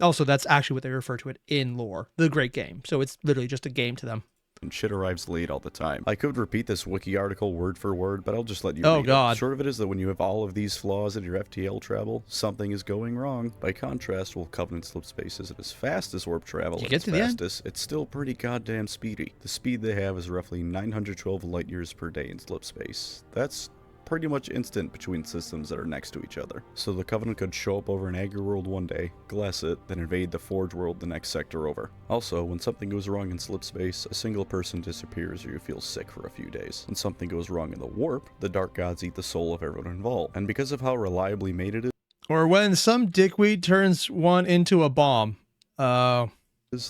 [SPEAKER 1] Also, that's actually what they refer to it in lore, the great game. So it's literally just a game to them.
[SPEAKER 2] And shit arrives late all the time. I could repeat this wiki article word for word, but I'll just let you
[SPEAKER 1] Oh,
[SPEAKER 2] read
[SPEAKER 1] God.
[SPEAKER 2] it. Short of it is that when you have all of these flaws in your FTL travel, something is going wrong. By contrast, while Covenant slip space isn't as fast as warp travel
[SPEAKER 1] You
[SPEAKER 2] at
[SPEAKER 1] get
[SPEAKER 2] its
[SPEAKER 1] to the end?
[SPEAKER 2] fastest, it's still pretty goddamn speedy. The speed they have is roughly 912 light years per day in slip space. That's pretty much instant between systems that are next to each other. So the Covenant could show up over an Airier world one day, glass it, then invade the Forge world the next sector over. Also, when something goes wrong in slip space, a single person disappears or you feel sick for a few days. When something goes wrong in the warp, the Dark Gods eat the soul of everyone involved. And because of how reliably made it
[SPEAKER 1] Or when some dickweed turns one into a bomb.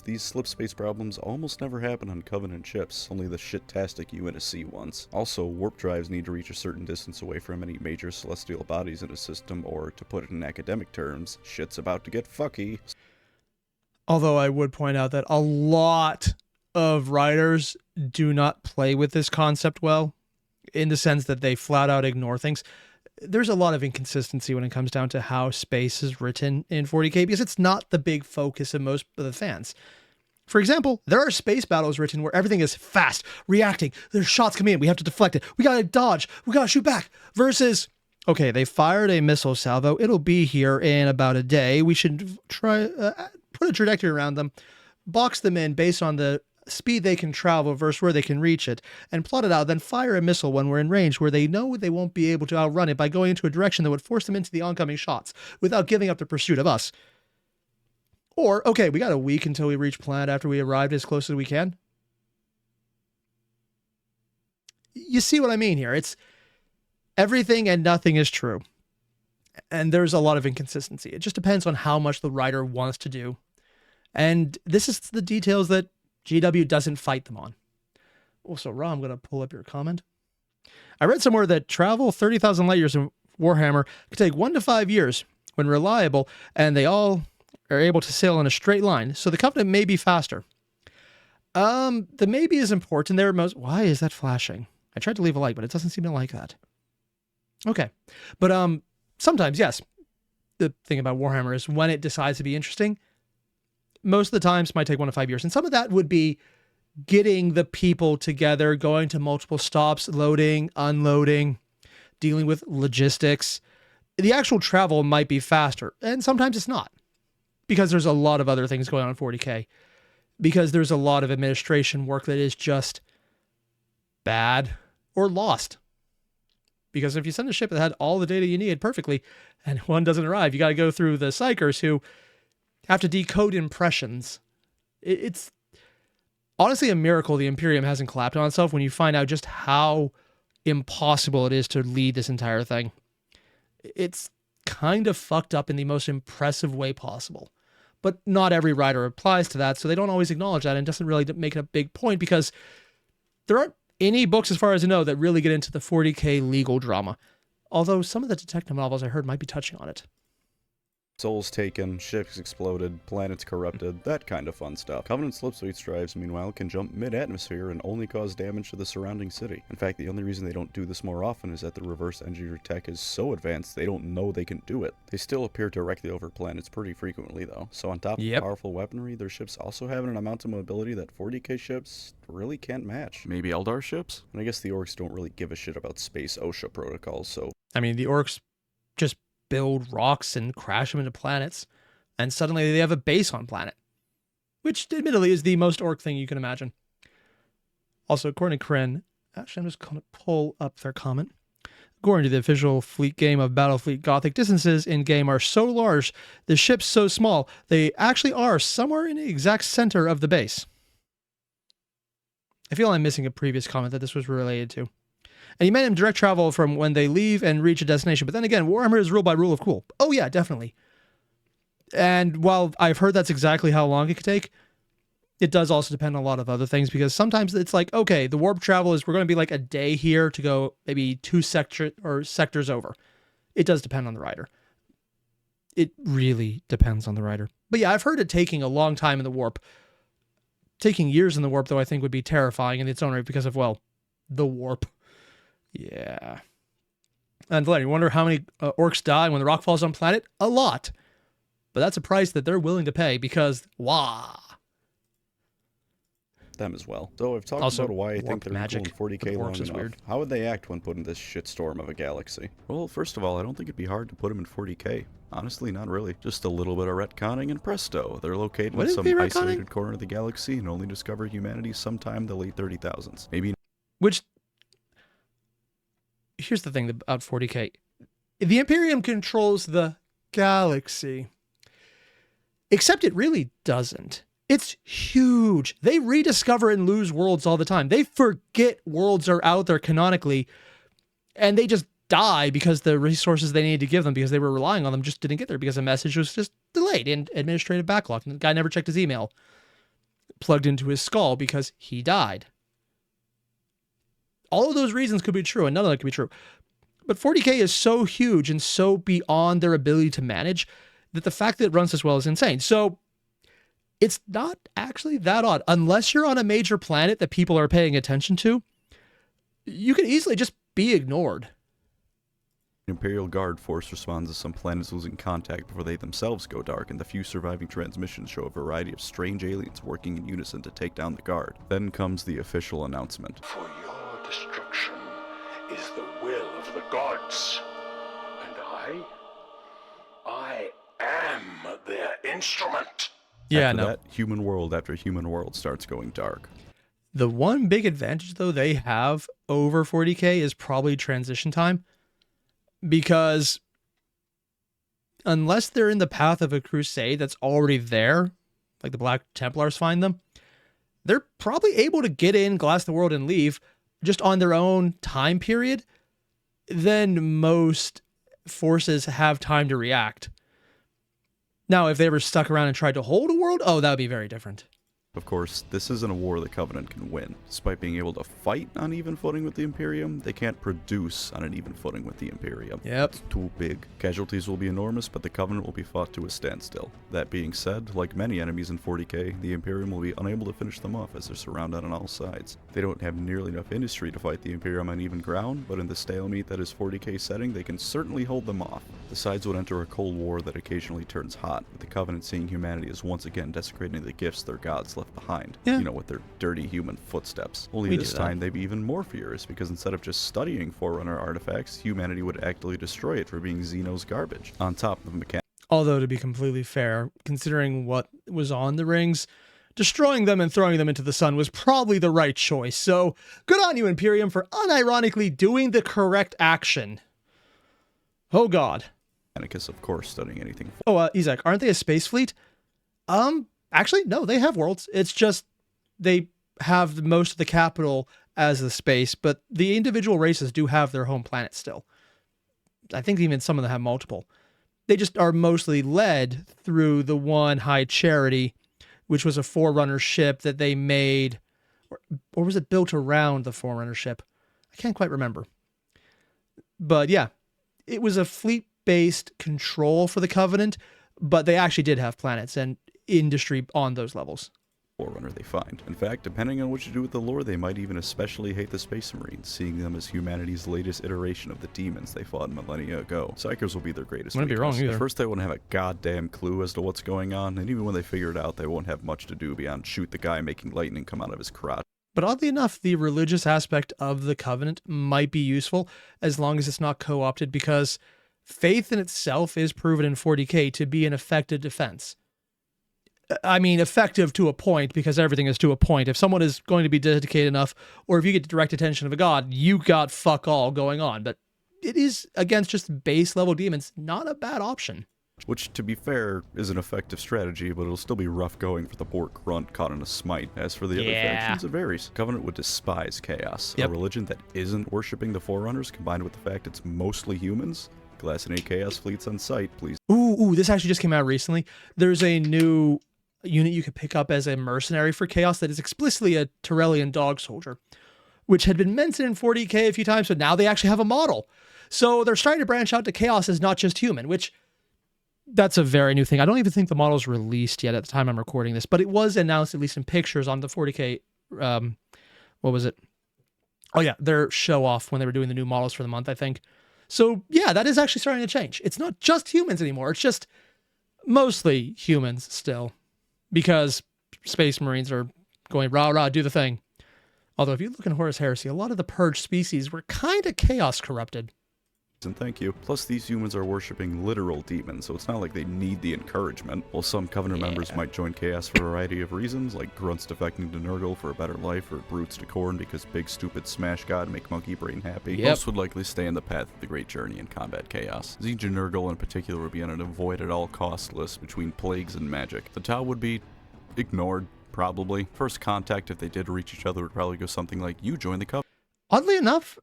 [SPEAKER 2] these slip space problems almost never happen on Covenant ships, only the shit-tastic UNSC ones. Also, warp drives need to reach a certain distance away from any major celestial bodies in a system, or to put it in academic terms, shit's about to get fucky.
[SPEAKER 1] Although I would point out that a lot of writers do not play with this concept well, in the sense that they flat out ignore things. There's a lot of inconsistency when it comes down to how space is written in 40k, because it's not the big focus of most of the fans. For example, there are space battles written where everything is fast, reacting, there's shots coming in, we have to deflect it, we gotta dodge, we gotta shoot back, versus, okay, they fired a missile salvo, it'll be here in about a day, we should try, put a trajectory around them, box them in based on the speed they can travel versus where they can reach it, and plot it out, then fire a missile when we're in range where they know they won't be able to outrun it by going into a direction that would force them into the oncoming shots without giving up the pursuit of us. Or, okay, we got a week until we reach planet after we arrived as close as we can. You see what I mean here? It's everything and nothing is true. And there's a lot of inconsistency. It just depends on how much the writer wants to do. And this is the details that GW doesn't fight them on. Also, Ra, I'm going to pull up your comment. I read somewhere that travel 30,000 light years in Warhammer could take 1 to 5 years when reliable, and they all are able to sail in a straight line, so the Covenant may be faster. The maybe is important there. Why is that flashing? I tried to leave a like, but it doesn't seem to like that. Okay. But sometimes, yes. The thing about Warhammer is when it decides to be interesting, most of the times might take 1 to 5 years. And some of that would be getting the people together, going to multiple stops, loading, unloading, dealing with logistics. The actual travel might be faster. And sometimes it's not, because there's a lot of other things going on in 40K. Because there's a lot of administration work that is just bad or lost. because if you send a ship that had all the data you needed perfectly and one doesn't arrive, you got to go through the psychers who have to decode impressions. It's honestly a miracle the Imperium hasn't collapsed on itself when you find out just how impossible it is to lead this entire thing. It's kind of fucked up in the most impressive way possible. But not every writer applies to that, so they don't always acknowledge that, and it doesn't really make it a big point because there aren't any books, as far as I know, that really get into the 40K legal drama. Although some of the detective novels I heard might be touching on it.
[SPEAKER 2] Souls taken, ships exploded, planets corrupted, that kind of fun stuff. Covenant slipspeed drives, meanwhile, can jump mid-atmosphere and only cause damage to the surrounding city. In fact, the only reason they don't do this more often is that the reverse engineer tech is so advanced they don't know they can do it. They still appear directly over planets pretty frequently, though. So on top of powerful weaponry, their ships also have an amount of mobility that 40K ships really can't match. Maybe Eldar ships? And I guess the orcs don't really give a shit about space OSHA protocols, so...
[SPEAKER 1] I mean, the orcs just build rocks and crash them into planets, and suddenly they have a base on planet, which admittedly is the most orc thing you can imagine. Also, according to Kryn, actually I'm just going to pull up their comment. According to the official fleet game of Battlefleet Gothic, distances in game are so large, the ships so small, they actually are somewhere in the exact center of the base. I feel I'm missing a previous comment that this was related to. And you made him direct travel from when they leave and reach a destination. But then again, Warhammer is ruled by rule of cool. Oh yeah, definitely. And while I've heard that's exactly how long it could take, it does also depend on a lot of other things, because sometimes it's like, okay, the warp travel is, we're going to be like a day here to go maybe 2 sectors over. It does depend on the writer. It really depends on the writer. But yeah, I've heard it taking a long time in the warp. Taking years in the warp, though, I think would be terrifying in its own right because of, well, the warp. Yeah. And Valerian, you wonder how many orcs die when the rock falls on planet? A lot. But that's a price that they're willing to pay because, wah.
[SPEAKER 2] Them as well. So I've talked
[SPEAKER 1] Also,
[SPEAKER 2] about why I think
[SPEAKER 1] warp
[SPEAKER 2] they're
[SPEAKER 1] magic
[SPEAKER 2] equal in 40K
[SPEAKER 1] with
[SPEAKER 2] long
[SPEAKER 1] orcs is
[SPEAKER 2] enough.
[SPEAKER 1] weird.
[SPEAKER 2] How would they act when put in this shitstorm of a galaxy? Well, first of all, I don't think it'd be hard to put them in 40K. Honestly, not really. Just a little bit of retconning and presto. They're located in some isolated corner of the galaxy and only discover humanity sometime in the late 30,000s. Maybe.
[SPEAKER 1] Which, here's the thing about 40K. The Imperium controls the galaxy. Except it really doesn't. It's huge. They rediscover and lose worlds all the time. They forget worlds are out there canonically, and they just die because the resources they needed to give them, because they were relying on them, just didn't get there because a message was just delayed in administrative backlog. And the guy never checked his email. Plugged into his skull because he died. All of those reasons could be true, and none of them could be true. But 40K is so huge and so beyond their ability to manage that the fact that it runs as well is insane. So it's not actually that odd. Unless you're on a major planet that people are paying attention to, you can easily just be ignored.
[SPEAKER 2] The Imperial Guard force responds to some planets losing contact before they themselves go dark, and the few surviving transmissions show a variety of strange aliens working in unison to take down the Guard. Then comes the official announcement.
[SPEAKER 6] For your destruction is the will of the gods. And I am their instrument.
[SPEAKER 1] Yeah,
[SPEAKER 2] After
[SPEAKER 1] no.
[SPEAKER 2] that, human world after human world starts going dark.
[SPEAKER 1] The one big advantage, though, they have over 40K is probably transition time. Because unless they're in the path of a crusade that's already there, like the Black Templars find them, they're probably able to get in, glass the world, and leave just on their own time period. Then most forces have time to react. Now, if they were stuck around and tried to hold a world, oh, that would be very different.
[SPEAKER 2] Of course, this isn't a war the Covenant can win. Despite being able to fight on even footing with the Imperium, they can't produce on an even footing with the Imperium.
[SPEAKER 1] Yep.
[SPEAKER 2] It's too big. Casualties will be enormous, but the Covenant will be fought to a standstill. That being said, like many enemies in 40K, the Imperium will be unable to finish them off as they're surrounded on all sides. They don't have nearly enough industry to fight the Imperium on even ground, but in the stalemate that is 40K setting, they can certainly hold them off. The sides would enter a cold war that occasionally turns hot, with the Covenant seeing humanity as once again desecrating the gifts their gods left behind.
[SPEAKER 1] Yeah.
[SPEAKER 2] You know, with their dirty human footsteps. Only
[SPEAKER 1] We
[SPEAKER 2] this
[SPEAKER 1] do that.
[SPEAKER 2] time they'd be even more furious, because instead of just studying Forerunner artifacts, humanity would actively destroy it for being Xeno's garbage. On top of mechanics.
[SPEAKER 1] Although, to be completely fair, considering what was on the rings, destroying them and throwing them into the sun was probably the right choice. So good on you, Imperium, for unironically doing the correct action. Oh God.
[SPEAKER 2] Atticus, of course, studying anything.
[SPEAKER 1] Oh, Isaac, aren't they a space fleet? Actually, no, they have worlds. It's just they have most of the capital as the space, but the individual races do have their home planet still. I think even some of them have multiple. They just are mostly led through the one High Charity, which was a Forerunner ship that they made, or was it built around the Forerunner ship? I can't quite remember. But yeah, it was a fleet-based control for the Covenant, but they actually did have planets and industry on those levels.
[SPEAKER 2] Forerunner they find. In fact, depending on what you do with the lore, they might even especially hate the Space Marines, seeing them as humanity's latest iteration of the demons they fought millennia ago. Psychers will be their greatest
[SPEAKER 1] Wouldn't be wrong
[SPEAKER 2] weakness.
[SPEAKER 1] either.
[SPEAKER 2] At first they won't have a goddamn clue as to what's going on, and even when they figure it out, they won't have much to do beyond shoot the guy making lightning come out of his crotch.
[SPEAKER 1] But oddly enough, the religious aspect of the Covenant might be useful as long as it's not co-opted, because faith in itself is proven in 40k to be an effective defense. I mean, effective to a point, because everything is to a point. If someone is going to be dedicated enough, or if you get the direct attention of a god, you got fuck all going on. But it is, against just base level demons, not a bad option.
[SPEAKER 2] Which, to be fair, is an effective strategy, but it'll still be rough going for the poor grunt caught in a smite. As for the other factions, it varies. Covenant would despise chaos.
[SPEAKER 1] Yep.
[SPEAKER 2] A religion that isn't worshipping the Forerunners, combined with the fact it's mostly humans. Glassing chaos fleets on site, please.
[SPEAKER 1] Ooh, this actually just came out recently. There's a new unit you could pick up as a mercenary for chaos that is explicitly a Tyrellian dog soldier, which had been mentioned in 40k a few times, but now they actually have a model. So they're starting to branch out to chaos as not just human, which that's a very new thing. I don't even think the model's released yet at the time I'm recording this, but it was announced at least in pictures on the 40k. What was it? Oh yeah, their show off when they were doing the new models for the month, I think. So yeah, that is actually starting to change. It's not just humans anymore. It's just mostly humans still, because Space Marines are going rah rah, do the thing. Although if you look in Horus Heresy, a lot of the purged species were kind of chaos corrupted.
[SPEAKER 2] And thank you. Plus, these humans are worshipping literal demons, so it's not like they need the encouragement. While some Covenant members might join Chaos for a variety of reasons, like grunts defecting to Nurgle for a better life, or brutes to Khorne because big stupid smash god make monkey brain happy. Most would likely stay on the path of the Great Journey and combat chaos. Zinj and Nurgle in particular would be on an avoid at all cost list between plagues and magic. The Tau would be ignored, probably. First contact, if they did reach each other, would probably go something like, you join the Covenant.
[SPEAKER 1] Oddly enough,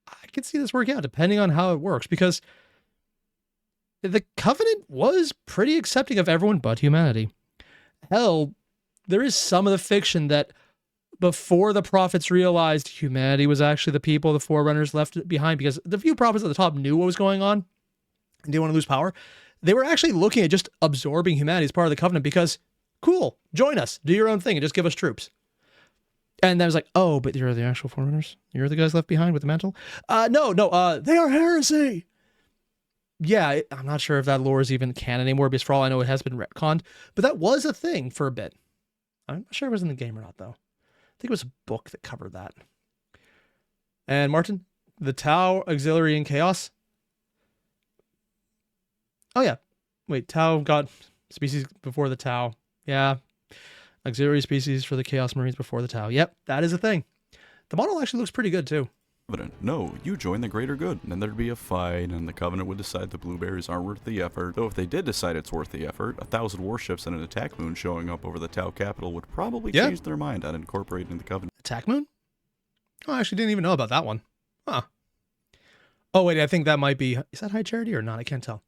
[SPEAKER 1] I could see this working out depending on how it works, because the Covenant was pretty accepting of everyone but humanity. Hell, there is some of the fiction that before the prophets realized humanity was actually the people the Forerunners left behind, because the few prophets at the top knew what was going on and didn't want to lose power. They were actually looking at just absorbing humanity as part of the Covenant because, cool, join us, do your own thing, and just give us troops. And then I was like, oh, but you're the actual Forerunners? You're the guys left behind with the mantle? No, they are heresy. Yeah, I'm not sure if that lore is even canon anymore, because for all I know, it has been retconned. But that was a thing for a bit. I'm not sure it was in the game or not, though. I think it was a book that covered that. And Martin, the Tau, Auxiliary, and Chaos. Oh, yeah. Wait, Tau got species before the Tau. Yeah. Auxiliary species for the Chaos Marines before the Tau. Yep, that is a thing. The model actually looks pretty good, too.
[SPEAKER 2] Covenant. No, you join the greater good. And then there'd be a fight, and the Covenant would decide the blueberries aren't worth the effort. Though if they did decide it's worth the effort, 1,000 warships and an attack moon showing up over the Tau capital would probably change their mind on incorporating the Covenant.
[SPEAKER 1] Attack moon? Oh, I actually didn't even know about that one. Huh. Oh, wait, I think that might be... Is that High Charity or not? I can't tell.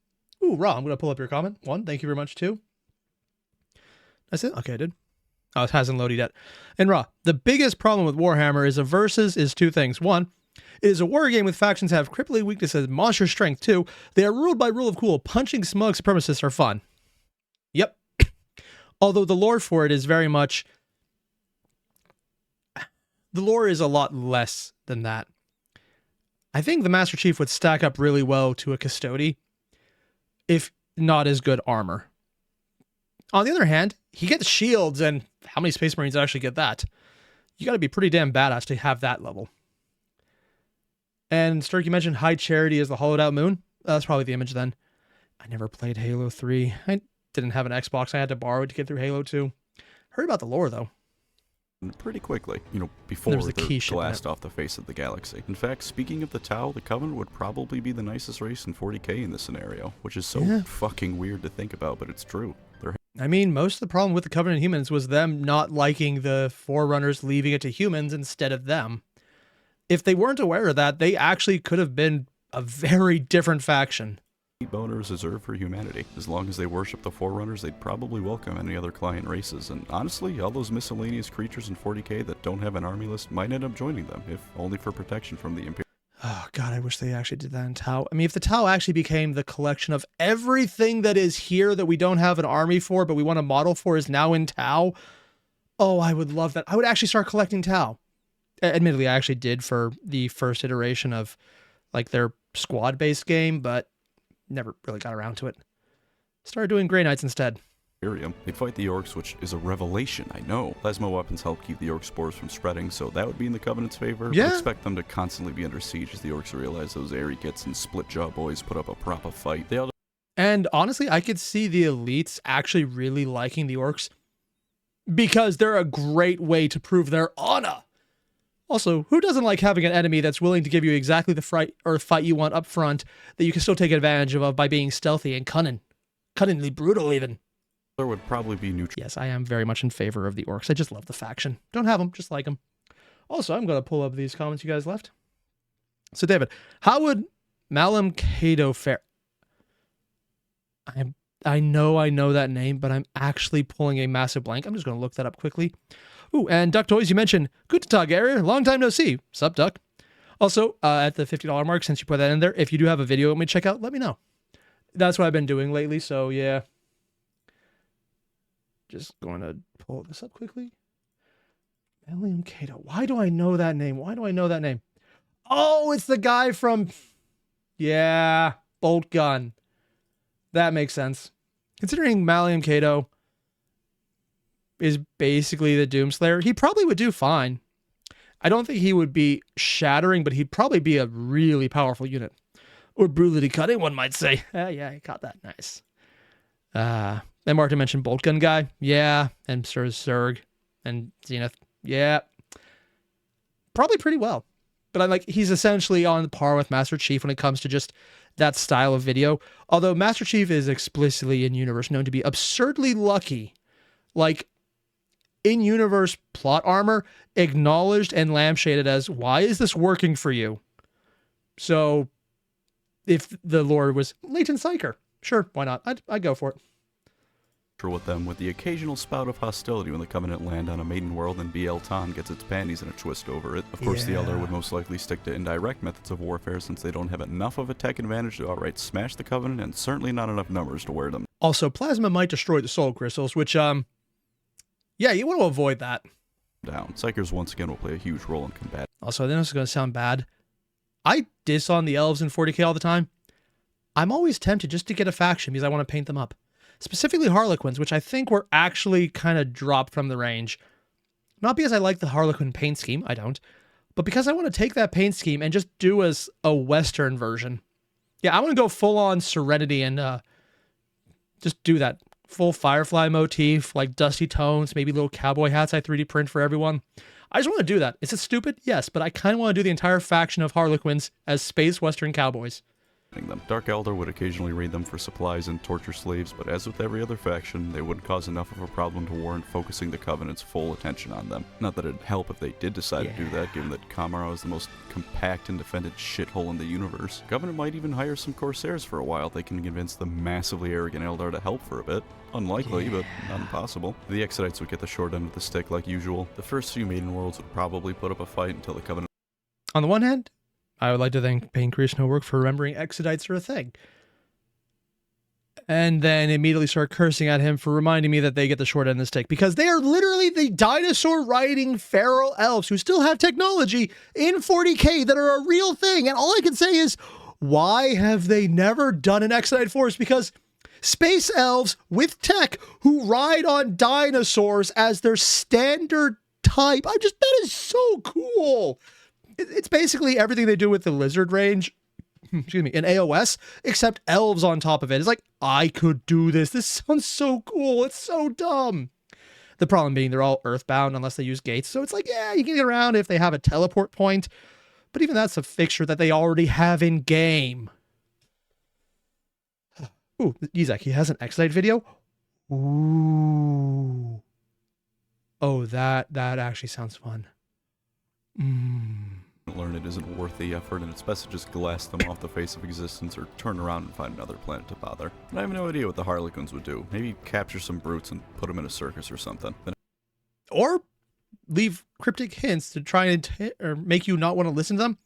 [SPEAKER 1] Ooh, Raw, I'm going to pull up your comment. 1, thank you very much. 2. That's it? Okay, I did. Oh, it hasn't loaded yet. And Raw, the biggest problem with Warhammer is a versus is 2 things. 1, it is a war game with factions that have crippling weaknesses and monster strength. 2, they are ruled by rule of cool. Punching smug supremacists are fun. Yep. Although the lore for it is very much... The lore is a lot less than that. I think the Master Chief would stack up really well to a Custody, if not as good armor. On the other hand, he gets shields, and how many Space Marines actually get that? You got to be pretty damn badass to have that level. And Sturk, you mentioned High Charity as the hollowed out moon. That's probably the image then. I never played Halo 3. I didn't have an Xbox. I had to borrow it to get through Halo 2. Heard about the lore, though.
[SPEAKER 2] Pretty quickly, before
[SPEAKER 1] There was the
[SPEAKER 2] they're
[SPEAKER 1] key ship in
[SPEAKER 2] glassed
[SPEAKER 1] it.
[SPEAKER 2] off the face of the galaxy. In fact, speaking of the Tau, the Covenant would probably be the nicest race in 40k in this scenario, which is so fucking weird to think about, but it's true.
[SPEAKER 1] I mean, most of the problem with the Covenant humans was them not liking the Forerunners, leaving it to humans instead of them. If they weren't aware of that, they actually could have been a very different faction.
[SPEAKER 2] Boners reserved for humanity. As long as they worship the Forerunners, they'd probably welcome any other client races, and honestly, all those miscellaneous creatures in 40k that don't have an army list might end up joining them, if only for protection from the Imperial.
[SPEAKER 1] Oh, God, I wish they actually did that in Tau. I mean, if the Tau actually became the collection of everything that is here that we don't have an army for, but we want a model for is now in Tau, oh, I would love that. I would actually start collecting Tau. Admittedly, I actually did for the first iteration of like their squad-based game, but never really got around to it. Started doing Grey Knights instead.
[SPEAKER 2] They'd fight the Orcs, which is a revelation, I know. Plasma weapons help keep the Orc spores from spreading, so that would be in the Covenant's favor.
[SPEAKER 1] Yeah.
[SPEAKER 2] But expect them to constantly be under siege as the Orcs realize those Airier kits and split-jaw boys put up a proper fight.
[SPEAKER 1] And honestly, I could see the elites actually really liking the Orcs because they're a great way to prove their honor. Also, who doesn't like having an enemy that's willing to give you exactly the fight you want up front that you can still take advantage of by being stealthy and cunningly brutal even?
[SPEAKER 2] There would probably be neutral.
[SPEAKER 1] Yes, I am very much in favor of the Orcs. I just love the faction. Don't have them, just like them. Also, I'm going to pull up these comments you guys left. So, David, how would Malum Cato fare? I know that name, but I'm actually pulling a massive blank. I'm just going to look that up quickly. Ooh, and Duck Toys, you mentioned, Guten Tag, Airier. Long time no see. Sup, Duck? Also, at the $50 mark, since you put that in there, if you do have a video you want me to check out, let me know. That's what I've been doing lately, so yeah. Just going to pull this up quickly. Malum Cato. Why do I know that name? Oh, it's the guy from... Yeah, Bolt Gun. That makes sense. Considering Malum Cato is basically the Doomslayer, he probably would do fine. I don't think he would be shattering, but he'd probably be a really powerful unit. Or brutally cutting, one might say. Yeah, I got that. Nice. Then Martin mentioned Bolt Gun guy. Yeah. And Sir Zerg and Zenith. Yeah. Probably pretty well. But he's essentially on par with Master Chief when it comes to just that style of video. Although Master Chief is explicitly in universe known to be absurdly lucky. Like, in-universe plot armor acknowledged and lampshaded as, why is this working for you? So, if the lore was Latent Psyker, sure, why not? I'd go for it.
[SPEAKER 2] With them, with the occasional spout of hostility when the Covenant land on a maiden world and BL Tan gets its panties in a twist over it. Of course, the Elder would most likely stick to indirect methods of warfare since they don't have enough of a tech advantage to outright smash the Covenant and certainly not enough numbers to wear them
[SPEAKER 1] Also, Plasma might destroy the Soul Crystals, which, yeah, you want to avoid that.
[SPEAKER 2] down. Psychers once again will play a huge role in combat.
[SPEAKER 1] Also, I think this is going to sound bad. I diss on the elves in 40k all the time. I'm always tempted just to get a faction because I want to paint them up. Specifically Harlequins, which I think were actually kind of dropped from the range. Not because I like the Harlequin paint scheme, I don't, but because I want to take that paint scheme and just do as a Western version. Yeah, I want to go full on Serenity and just do that full Firefly motif, like dusty tones, maybe little cowboy hats I 3D print for everyone. I just want to do that. Is it stupid? Yes, but I kind of want to do the entire faction of Harlequins as space Western cowboys.
[SPEAKER 2] Them. Dark Elder would occasionally raid them for supplies and torture slaves, but as with every other faction, they wouldn't cause enough of a problem to warrant focusing the Covenant's full attention on them. Not that it'd help if they did decide to do that, given that Kamara is the most compact and defended shithole in the universe. Covenant might even hire some Corsairs for a while. They can convince the massively arrogant Eldar to help for a bit. Unlikely, but not impossible. The Exodites would get the short end of the stick like usual. The first few Maiden Worlds would probably put up a fight until the Covenant...
[SPEAKER 1] On the one hand, I would like to thank PancreasNoWork for remembering Exodites are a thing. And then immediately start cursing at him for reminding me that they get the short end of the stick. Because they are literally the dinosaur-riding feral elves who still have technology in 40k that are a real thing. And all I can say is, why have they never done an Exodite force? Because space elves with tech who ride on dinosaurs as their standard type. That is so cool. It's basically everything they do with the lizard range, excuse me, in AOS, except elves on top of it. It's like, I could do this. This sounds so cool. It's so dumb. The problem being they're all earthbound unless they use gates. So it's like, yeah, you can get around if they have a teleport point. But even that's a fixture that they already have in game. Ooh, Izak, he has an X-Night video. Ooh. Oh, that actually sounds fun.
[SPEAKER 2] Learn it isn't worth the effort, and it's best to just glass them off the face of existence or turn around and find another planet to bother. And I have no idea what the Harlequins would do. Maybe capture some brutes and put them in a circus or something.
[SPEAKER 1] Or leave cryptic hints to try and or make you not want to listen to them.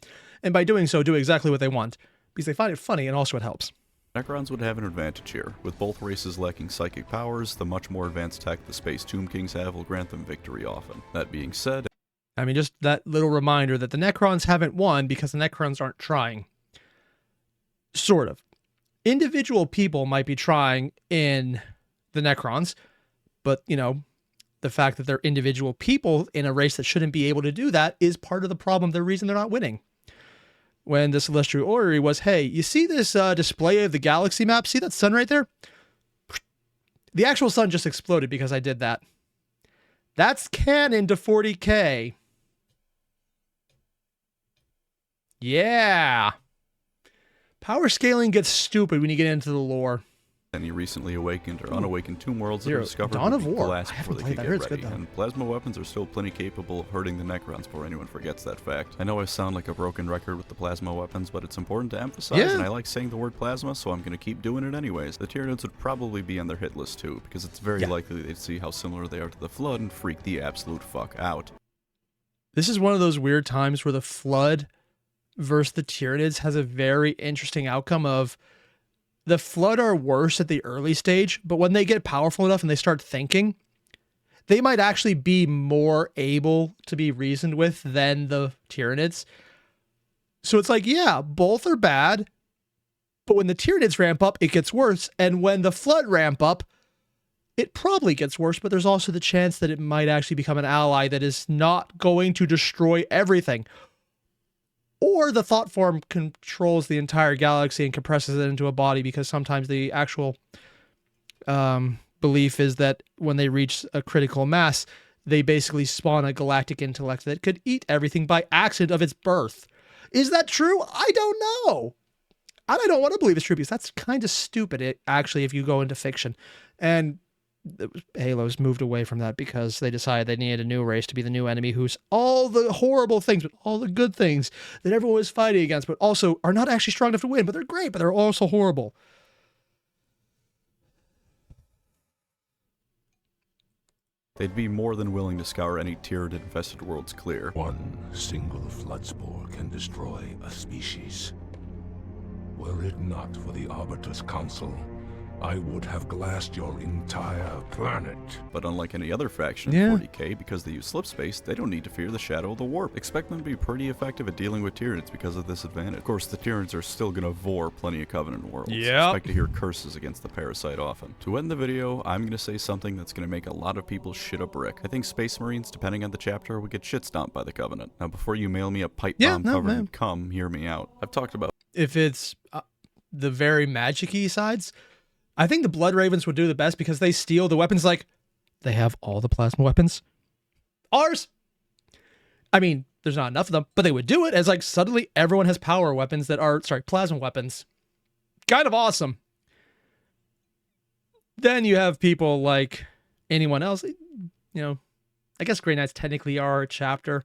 [SPEAKER 1] And by doing so, do exactly what they want. Because they find it funny and also it helps.
[SPEAKER 2] Necrons would have an advantage here. With both races lacking psychic powers, the much more advanced tech the Space Tomb Kings have will grant them victory often. That being said,
[SPEAKER 1] I mean, just that little reminder that the Necrons haven't won because the Necrons aren't trying. Sort of. Individual people might be trying in the Necrons, but, you know, the fact that they're individual people in a race that shouldn't be able to do that is part of the problem, the reason they're not winning. When the Celestial Orrery was, hey, you see this display of the galaxy map? See that sun right there? The actual sun just exploded because I did that. That's canon to 40K. Yeah. Power scaling gets stupid when you get into the lore.
[SPEAKER 2] any recently awakened or unawakened tomb worlds that
[SPEAKER 1] Zero.
[SPEAKER 2] are discovered
[SPEAKER 1] Dawn of
[SPEAKER 2] would be
[SPEAKER 1] War.
[SPEAKER 2] glassed
[SPEAKER 1] I
[SPEAKER 2] before
[SPEAKER 1] haven't
[SPEAKER 2] they
[SPEAKER 1] played
[SPEAKER 2] could
[SPEAKER 1] that. I heard
[SPEAKER 2] get
[SPEAKER 1] it's
[SPEAKER 2] ready,
[SPEAKER 1] good, though.
[SPEAKER 2] and plasma weapons are still plenty capable of hurting the Necrons before anyone forgets that fact. I know I sound like a broken record with the plasma weapons, but it's important to emphasize,
[SPEAKER 1] Yeah.
[SPEAKER 2] and I like saying the word plasma, so I'm going to keep doing it anyways. The Tyranids would probably be on their hit list too, because it's very likely they'd see how similar they are to the Flood and freak the absolute fuck out.
[SPEAKER 1] This is one of those weird times where the Flood versus the Tyranids has a very interesting outcome of the Flood are worse at the early stage, but when they get powerful enough and they start thinking, they might actually be more able to be reasoned with than the Tyranids. So it's like, yeah, both are bad, but when the Tyranids ramp up, it gets worse. And when the Flood ramp up, it probably gets worse, but there's also the chance that it might actually become an ally that is not going to destroy everything. Or the thought form controls the entire galaxy and compresses it into a body, because sometimes the actual belief is that when they reach a critical mass, they basically spawn a galactic intellect that could eat everything by accident of its birth. Is that true? I don't know. And I don't want to believe it's true, because that's kind of stupid, actually, if you go into fiction. And Halo's moved away from that because they decided they needed a new race to be the new enemy, who's all the horrible things, but all the good things that everyone was fighting against, but also are not actually strong enough to win, but they're great, but they're also horrible.
[SPEAKER 2] They'd be more than willing to scour any Tyranid-infested worlds clear.
[SPEAKER 4] One single flood spore can destroy a species. Were it not for the Arbiter's Council, I would have glassed your entire planet.
[SPEAKER 2] But unlike any other faction
[SPEAKER 1] Yeah.
[SPEAKER 2] in 40k, because they use slip space, they don't need to fear the shadow of the warp. Expect them to be pretty effective at dealing with Tyranids because of this advantage. Of course, the Tyranids are still gonna vor plenty of Covenant worlds.
[SPEAKER 1] Yep.
[SPEAKER 2] Expect to hear curses against the parasite often. To end the video, I'm gonna say something that's gonna make a lot of people shit a brick. I think Space Marines, depending on the chapter, would get shit stomped by the Covenant. Now, before you mail me a pipe bomb covered in cum, hear me out. I've talked about
[SPEAKER 1] If it's the very magic-y sides, I think the Blood Ravens would do the best because they steal the weapons. Like, they have all the plasma weapons. Ours! I mean, there's not enough of them, but they would do it as, like, suddenly everyone has power weapons that are, plasma weapons. Kind of awesome. Then you have people like anyone else, you know, I guess Grey Knights technically are a chapter.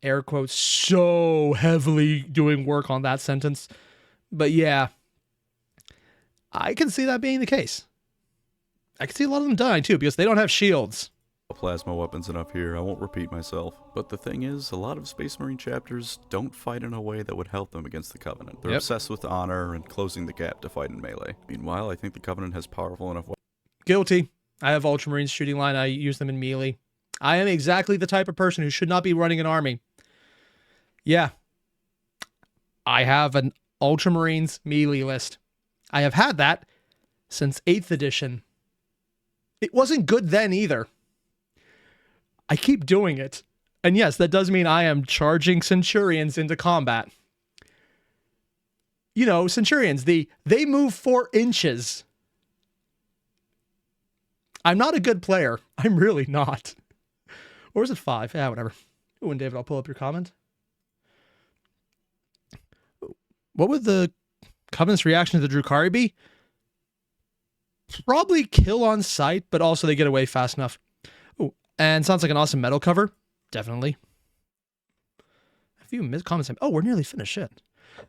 [SPEAKER 1] Air quotes, so heavily doing work on that sentence. But yeah, I can see that being the case. I can see a lot of them dying too, because they don't have shields.
[SPEAKER 2] plasma weapons enough here, I won't repeat myself. But the thing is, a lot of Space Marine chapters don't fight in a way that would help them against the Covenant. They're obsessed with honor and closing the gap to fight in melee. Meanwhile, I think the Covenant has powerful enough weapons.
[SPEAKER 1] Guilty. I have Ultramarines shooting line. I use them in melee. I am exactly the type of person who should not be running an army. Yeah. I have an Ultramarines melee list. I have had that since 8th edition. It wasn't good then either. I keep doing it. And yes, that does mean I am charging Centurions into combat. You know, Centurions, they move 4 inches. I'm not a good player. I'm really not. Or is it 5? Yeah, whatever. Ooh, and David, I'll pull up your comment. What would the Covenant's reaction to the Drukhari be? Probably kill on sight, but also they get away fast enough. Ooh, and sounds like an awesome metal cover. Definitely. A few comments. Oh, we're nearly finished. Shit.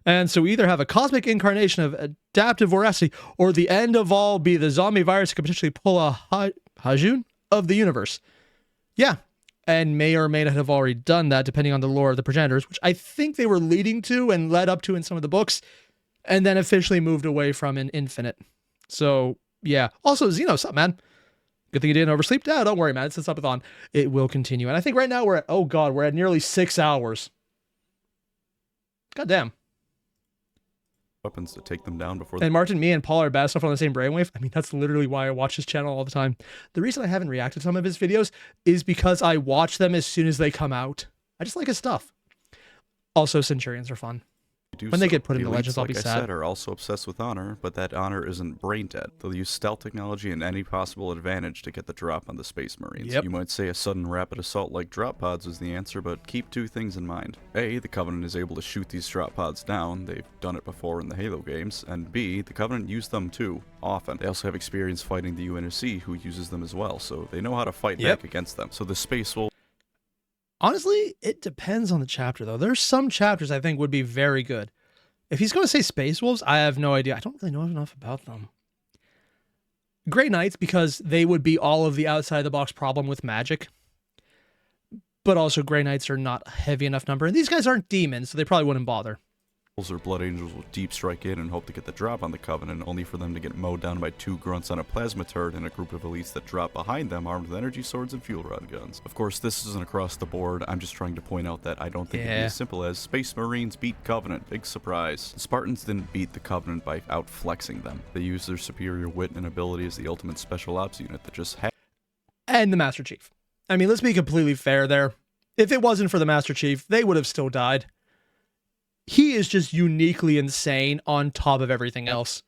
[SPEAKER 1] And so we either have a cosmic incarnation of adaptive voracity, or the end of all be the zombie virus that could potentially pull a Hajun of the universe. Yeah. And may or may not have already done that, depending on the lore of the progenitors, which I think they were leading to and led up to in some of the books, and then officially moved away from in Infinite. So, yeah. Also, Xeno, what's up, man? Good thing you didn't oversleep. Yeah, don't worry, man. It's a subathon. It will continue. And I think right now we're at, oh God, we're at nearly 6 hours. God damn.
[SPEAKER 2] Weapons to take them down before.
[SPEAKER 1] And Martin, me, and Paul are bad stuff on the same brainwave. I mean, that's literally why I watch his channel all the time. The reason I haven't reacted to some of his videos is because I watch them as soon as they come out. I just like his stuff. Also, Centurions are fun. When they get put into Legends, I'll be sad.
[SPEAKER 2] Like I said, are also obsessed with honor, but that honor isn't brain dead. They'll use stealth technology and any possible advantage to get the drop on the Space Marines.
[SPEAKER 1] Yep.
[SPEAKER 2] You might say a sudden rapid assault like drop pods is the answer, but keep 2 things in mind. A, the Covenant is able to shoot these drop pods down. They've done it before in the Halo games. And B, the Covenant use them too, often. They also have experience fighting the UNSC, who uses them as well, so they know how to fight back against them. So the Space will...
[SPEAKER 1] Honestly, it depends on the chapter, though. There's some chapters I think would be very good. If he's going to say Space Wolves, I have no idea. I don't really know enough about them. Grey Knights, because they would be all of the outside-the-box problem with magic. But also, Grey Knights are not a heavy enough number. And these guys aren't demons, so they probably wouldn't bother.
[SPEAKER 2] Or Blood Angels will deep strike in and hope to get the drop on the Covenant, only for them to get mowed down by 2 grunts on a plasma turret and a group of elites that drop behind them armed with energy swords and fuel rod guns. Of course, this isn't across the board. I'm just trying to point out that I don't think it'd be as simple as Space Marines beat Covenant. Big surprise. The Spartans didn't beat the Covenant by out-flexing them. They used their superior wit and ability as the ultimate special ops unit that just had...
[SPEAKER 1] And the Master Chief. I mean, let's be completely fair there. If it wasn't for the Master Chief, they would have still died. He is just uniquely insane on top of everything else.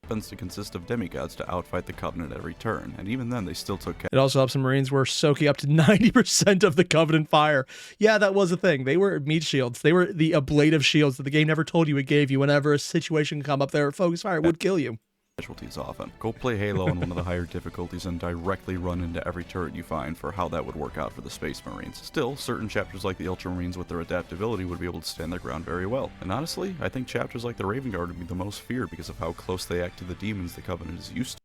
[SPEAKER 2] Happens to consist of demigods to outfight the Covenant at every turn, and even then they still took...
[SPEAKER 1] It also helps the Marines were soaking up to 90% of the Covenant fire. Yeah, that was a thing. They were meat shields. They were the ablative shields that the game never told you it gave you whenever a situation come up there. Focus fire would kill you.
[SPEAKER 2] Casualties often. Go play Halo on one of the higher difficulties and directly run into every turret you find for how that would work out for the Space Marines. Still, certain chapters like the Ultramarines with their adaptability would be able to stand their ground very well. And honestly, I think chapters like the Raven Guard would be the most feared because of how close they act to the demons the Covenant is used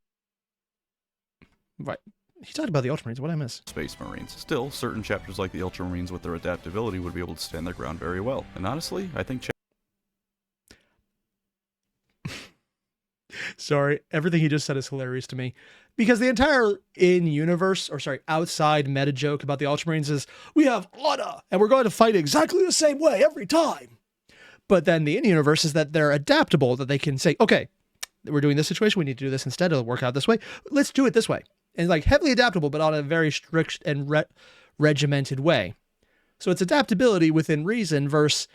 [SPEAKER 2] to.
[SPEAKER 1] Right. He talked about the Ultramarines. What did I miss?
[SPEAKER 2] Space Marines. Still, certain chapters like the Ultramarines with their adaptability would be able to stand their ground very well. And honestly, I think
[SPEAKER 1] Sorry, everything he just said is hilarious to me. Because the entire outside meta joke about the Ultramarines is, we have honor, and we're going to fight exactly the same way every time. But then the in-universe is that they're adaptable, that they can say, okay, we're doing this situation, we need to do this instead, it'll work out this way, let's do it this way. And like heavily adaptable, but on a very strict and regimented way. So it's adaptability within reason versus,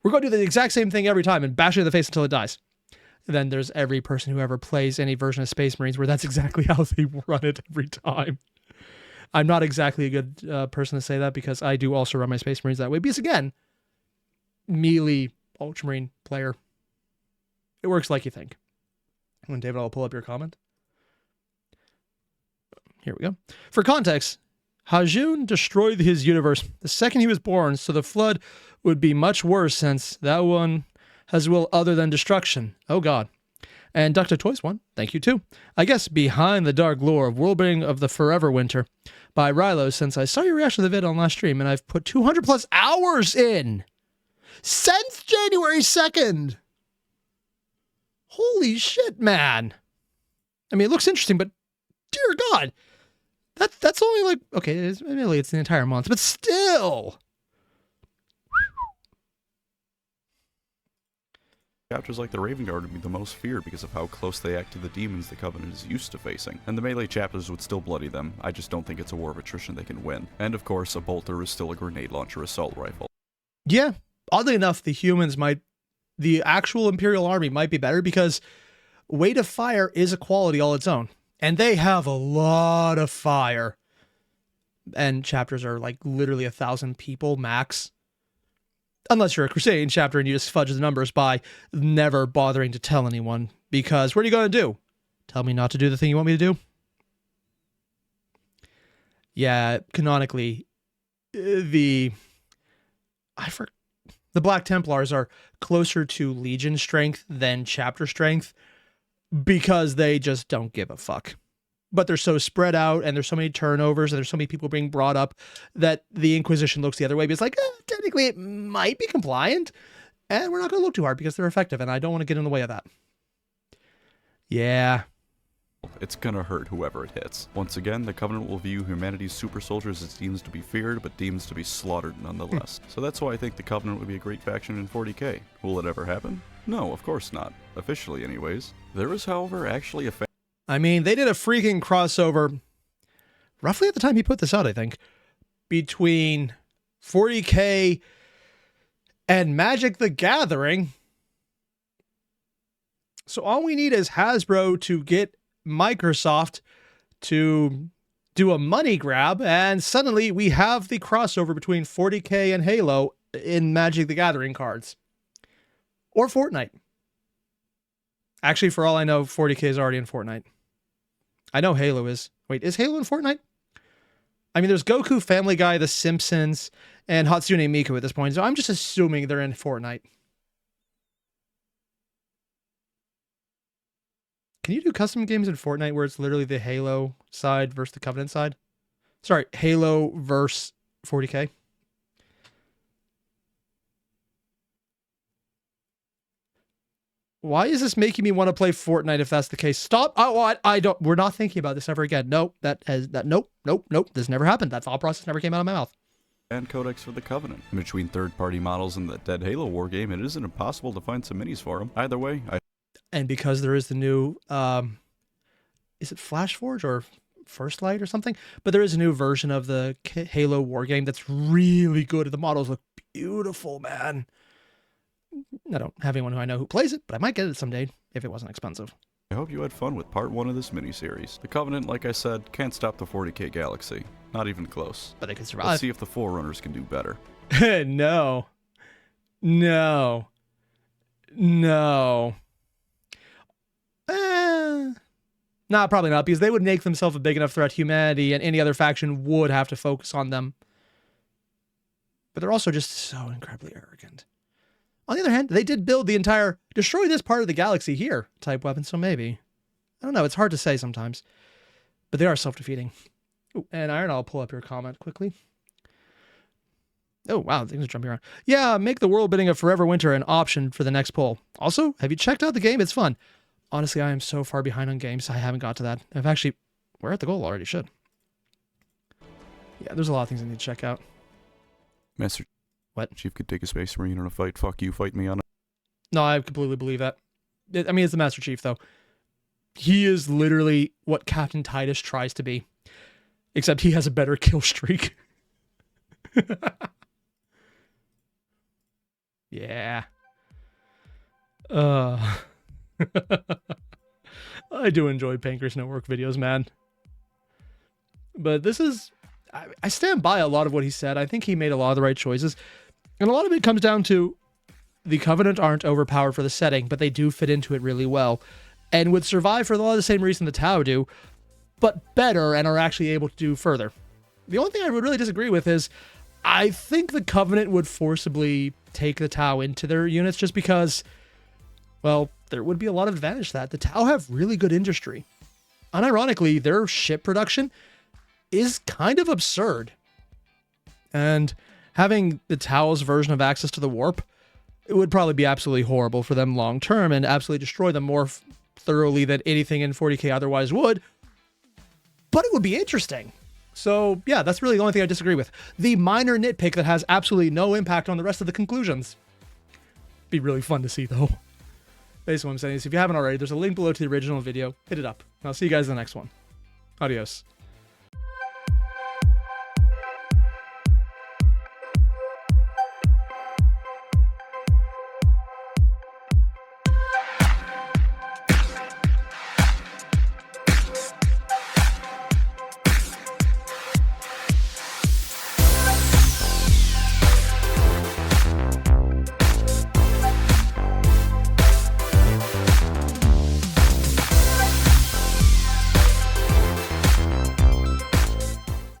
[SPEAKER 1] we're going to do the exact same thing every time and bash it in the face until it dies. Then there's every person who ever plays any version of Space Marines where that's exactly how they run it every time. I'm not exactly a good person to say that because I do also run my Space Marines that way. Because again, melee Ultramarine player. It works like you think. And David, I'll pull up your comment. Here we go. For context, Hajun destroyed his universe the second he was born, so the flood would be much worse since that one has will other than destruction. Oh God. And Dr. Toys one, thank you too. I guess behind the dark lore of Worldbuilding of the Forever Winter by Rilo, since I saw your reaction to the vid on last stream and I've put 200 plus hours in since January 2nd. Holy shit, man. I mean, it looks interesting, but dear God, that's only like, okay, it's the entire month, but still.
[SPEAKER 2] Chapters like the Raven Guard would be the most feared because of how close they act to the demons the Covenant is used to facing. And the melee chapters would still bloody them, I just don't think it's a war of attrition they can win. And of course, a bolter is still a grenade launcher assault rifle.
[SPEAKER 1] Yeah, oddly enough, the actual Imperial Army might be better because weight of fire is a quality all its own. And they have a lot of fire. And chapters are like literally 1,000 people max. Unless you're a Crusade chapter and you just fudge the numbers by never bothering to tell anyone. Because what are you going to do? Tell me not to do the thing you want me to do? Yeah, canonically, the Black Templars are closer to Legion strength than chapter strength because they just don't give a fuck. But they're so spread out and there's so many turnovers and there's so many people being brought up that the Inquisition looks the other way. But it's like, technically it might be compliant and we're not going to look too hard because they're effective and I don't want to get in the way of that. Yeah.
[SPEAKER 2] It's gonna hurt whoever it hits. Once again, the Covenant will view humanity's super soldiers as deems to be feared, but deems to be slaughtered nonetheless. So that's why I think the Covenant would be a great faction in 40k. Will it ever happen? No, of course not. Officially anyways. There is, however, actually a
[SPEAKER 1] I mean, they did a freaking crossover roughly at the time he put this out, I think, between 40k and Magic the Gathering. So all we need is Hasbro to get Microsoft to do a money grab, and suddenly we have the crossover between 40k and Halo in Magic the Gathering cards. Or Fortnite. Actually, for all I know, 40k is already in Fortnite. I know Halo is. Wait, is Halo in Fortnite? I mean, there's Goku, Family Guy, The Simpsons, and Hatsune Miku at this point, so I'm just assuming they're in Fortnite. Can you do custom games in Fortnite where it's literally the Halo side versus the Covenant side? Sorry, Halo versus 40k. Why is this making me want to play Fortnite if that's the case? Stop. Oh, I don't. We're not thinking about this ever again. Nope. Nope. This never happened. That thought process never came out of my mouth.
[SPEAKER 2] and codex for the Covenant. In between third-party models and the dead Halo war game, it isn't impossible to find some minis for them. Either way,
[SPEAKER 1] And because there is the new, is it Flash Forge or First Light or something? But there is a new version of the Halo war game that's really good. The models look beautiful, man. I don't have anyone who I know who plays it, but I might get it someday if it wasn't expensive.
[SPEAKER 2] I hope you had fun with part 1 of this miniseries. The Covenant, like I said, can't stop the 40k galaxy. Not even close.
[SPEAKER 1] But they can survive.
[SPEAKER 2] Let's see if the Forerunners can do better.
[SPEAKER 1] No. Nah, probably not, because they would make themselves a big enough threat to humanity, and any other faction would have to focus on them. But they're also just so incredibly arrogant. On the other hand, they did build the entire destroy this part of the galaxy here type weapon, so maybe. I don't know, it's hard to say sometimes. But they are self-defeating. Ooh, and Iron, I'll pull up your comment quickly. Oh, wow, things are jumping around. Yeah, make the world bidding of Forever Winter an option for the next poll. Also, have you checked out the game? It's fun. Honestly, I am so far behind on games, I haven't got to that. We're at the goal already, should. Yeah, there's a lot of things I need to check out.
[SPEAKER 2] Master
[SPEAKER 1] What?
[SPEAKER 2] Chief could take a Space Marine on a fight. Fuck you, fight me on it.
[SPEAKER 1] No, I completely believe that. I mean, it's the Master Chief, though. He is literally what Captain Titus tries to be. Except he has a better kill streak. Yeah. I do enjoy PancreasNoWork videos, man. But this is... I stand by a lot of what he said. I think he made a lot of the right choices. And a lot of it comes down to the Covenant aren't overpowered for the setting, but they do fit into it really well. And would survive for a lot of the same reason the Tau do, but better and are actually able to do further. The only thing I would really disagree with is I think the Covenant would forcibly take the Tau into their units just because, well, there would be a lot of advantage to that. The Tau have really good industry. Unironically, their ship production is kind of absurd. And having the Tau's version of access to the warp, it would probably be absolutely horrible for them long term and absolutely destroy them more thoroughly than anything in 40k otherwise would. But it would be interesting. So yeah, that's really the only thing I disagree with. The minor nitpick that has absolutely no impact on the rest of the conclusions. Be really fun to see though. Basically what I'm saying is if you haven't already, there's a link below to the original video. Hit it up. I'll see you guys in the next one. Adios.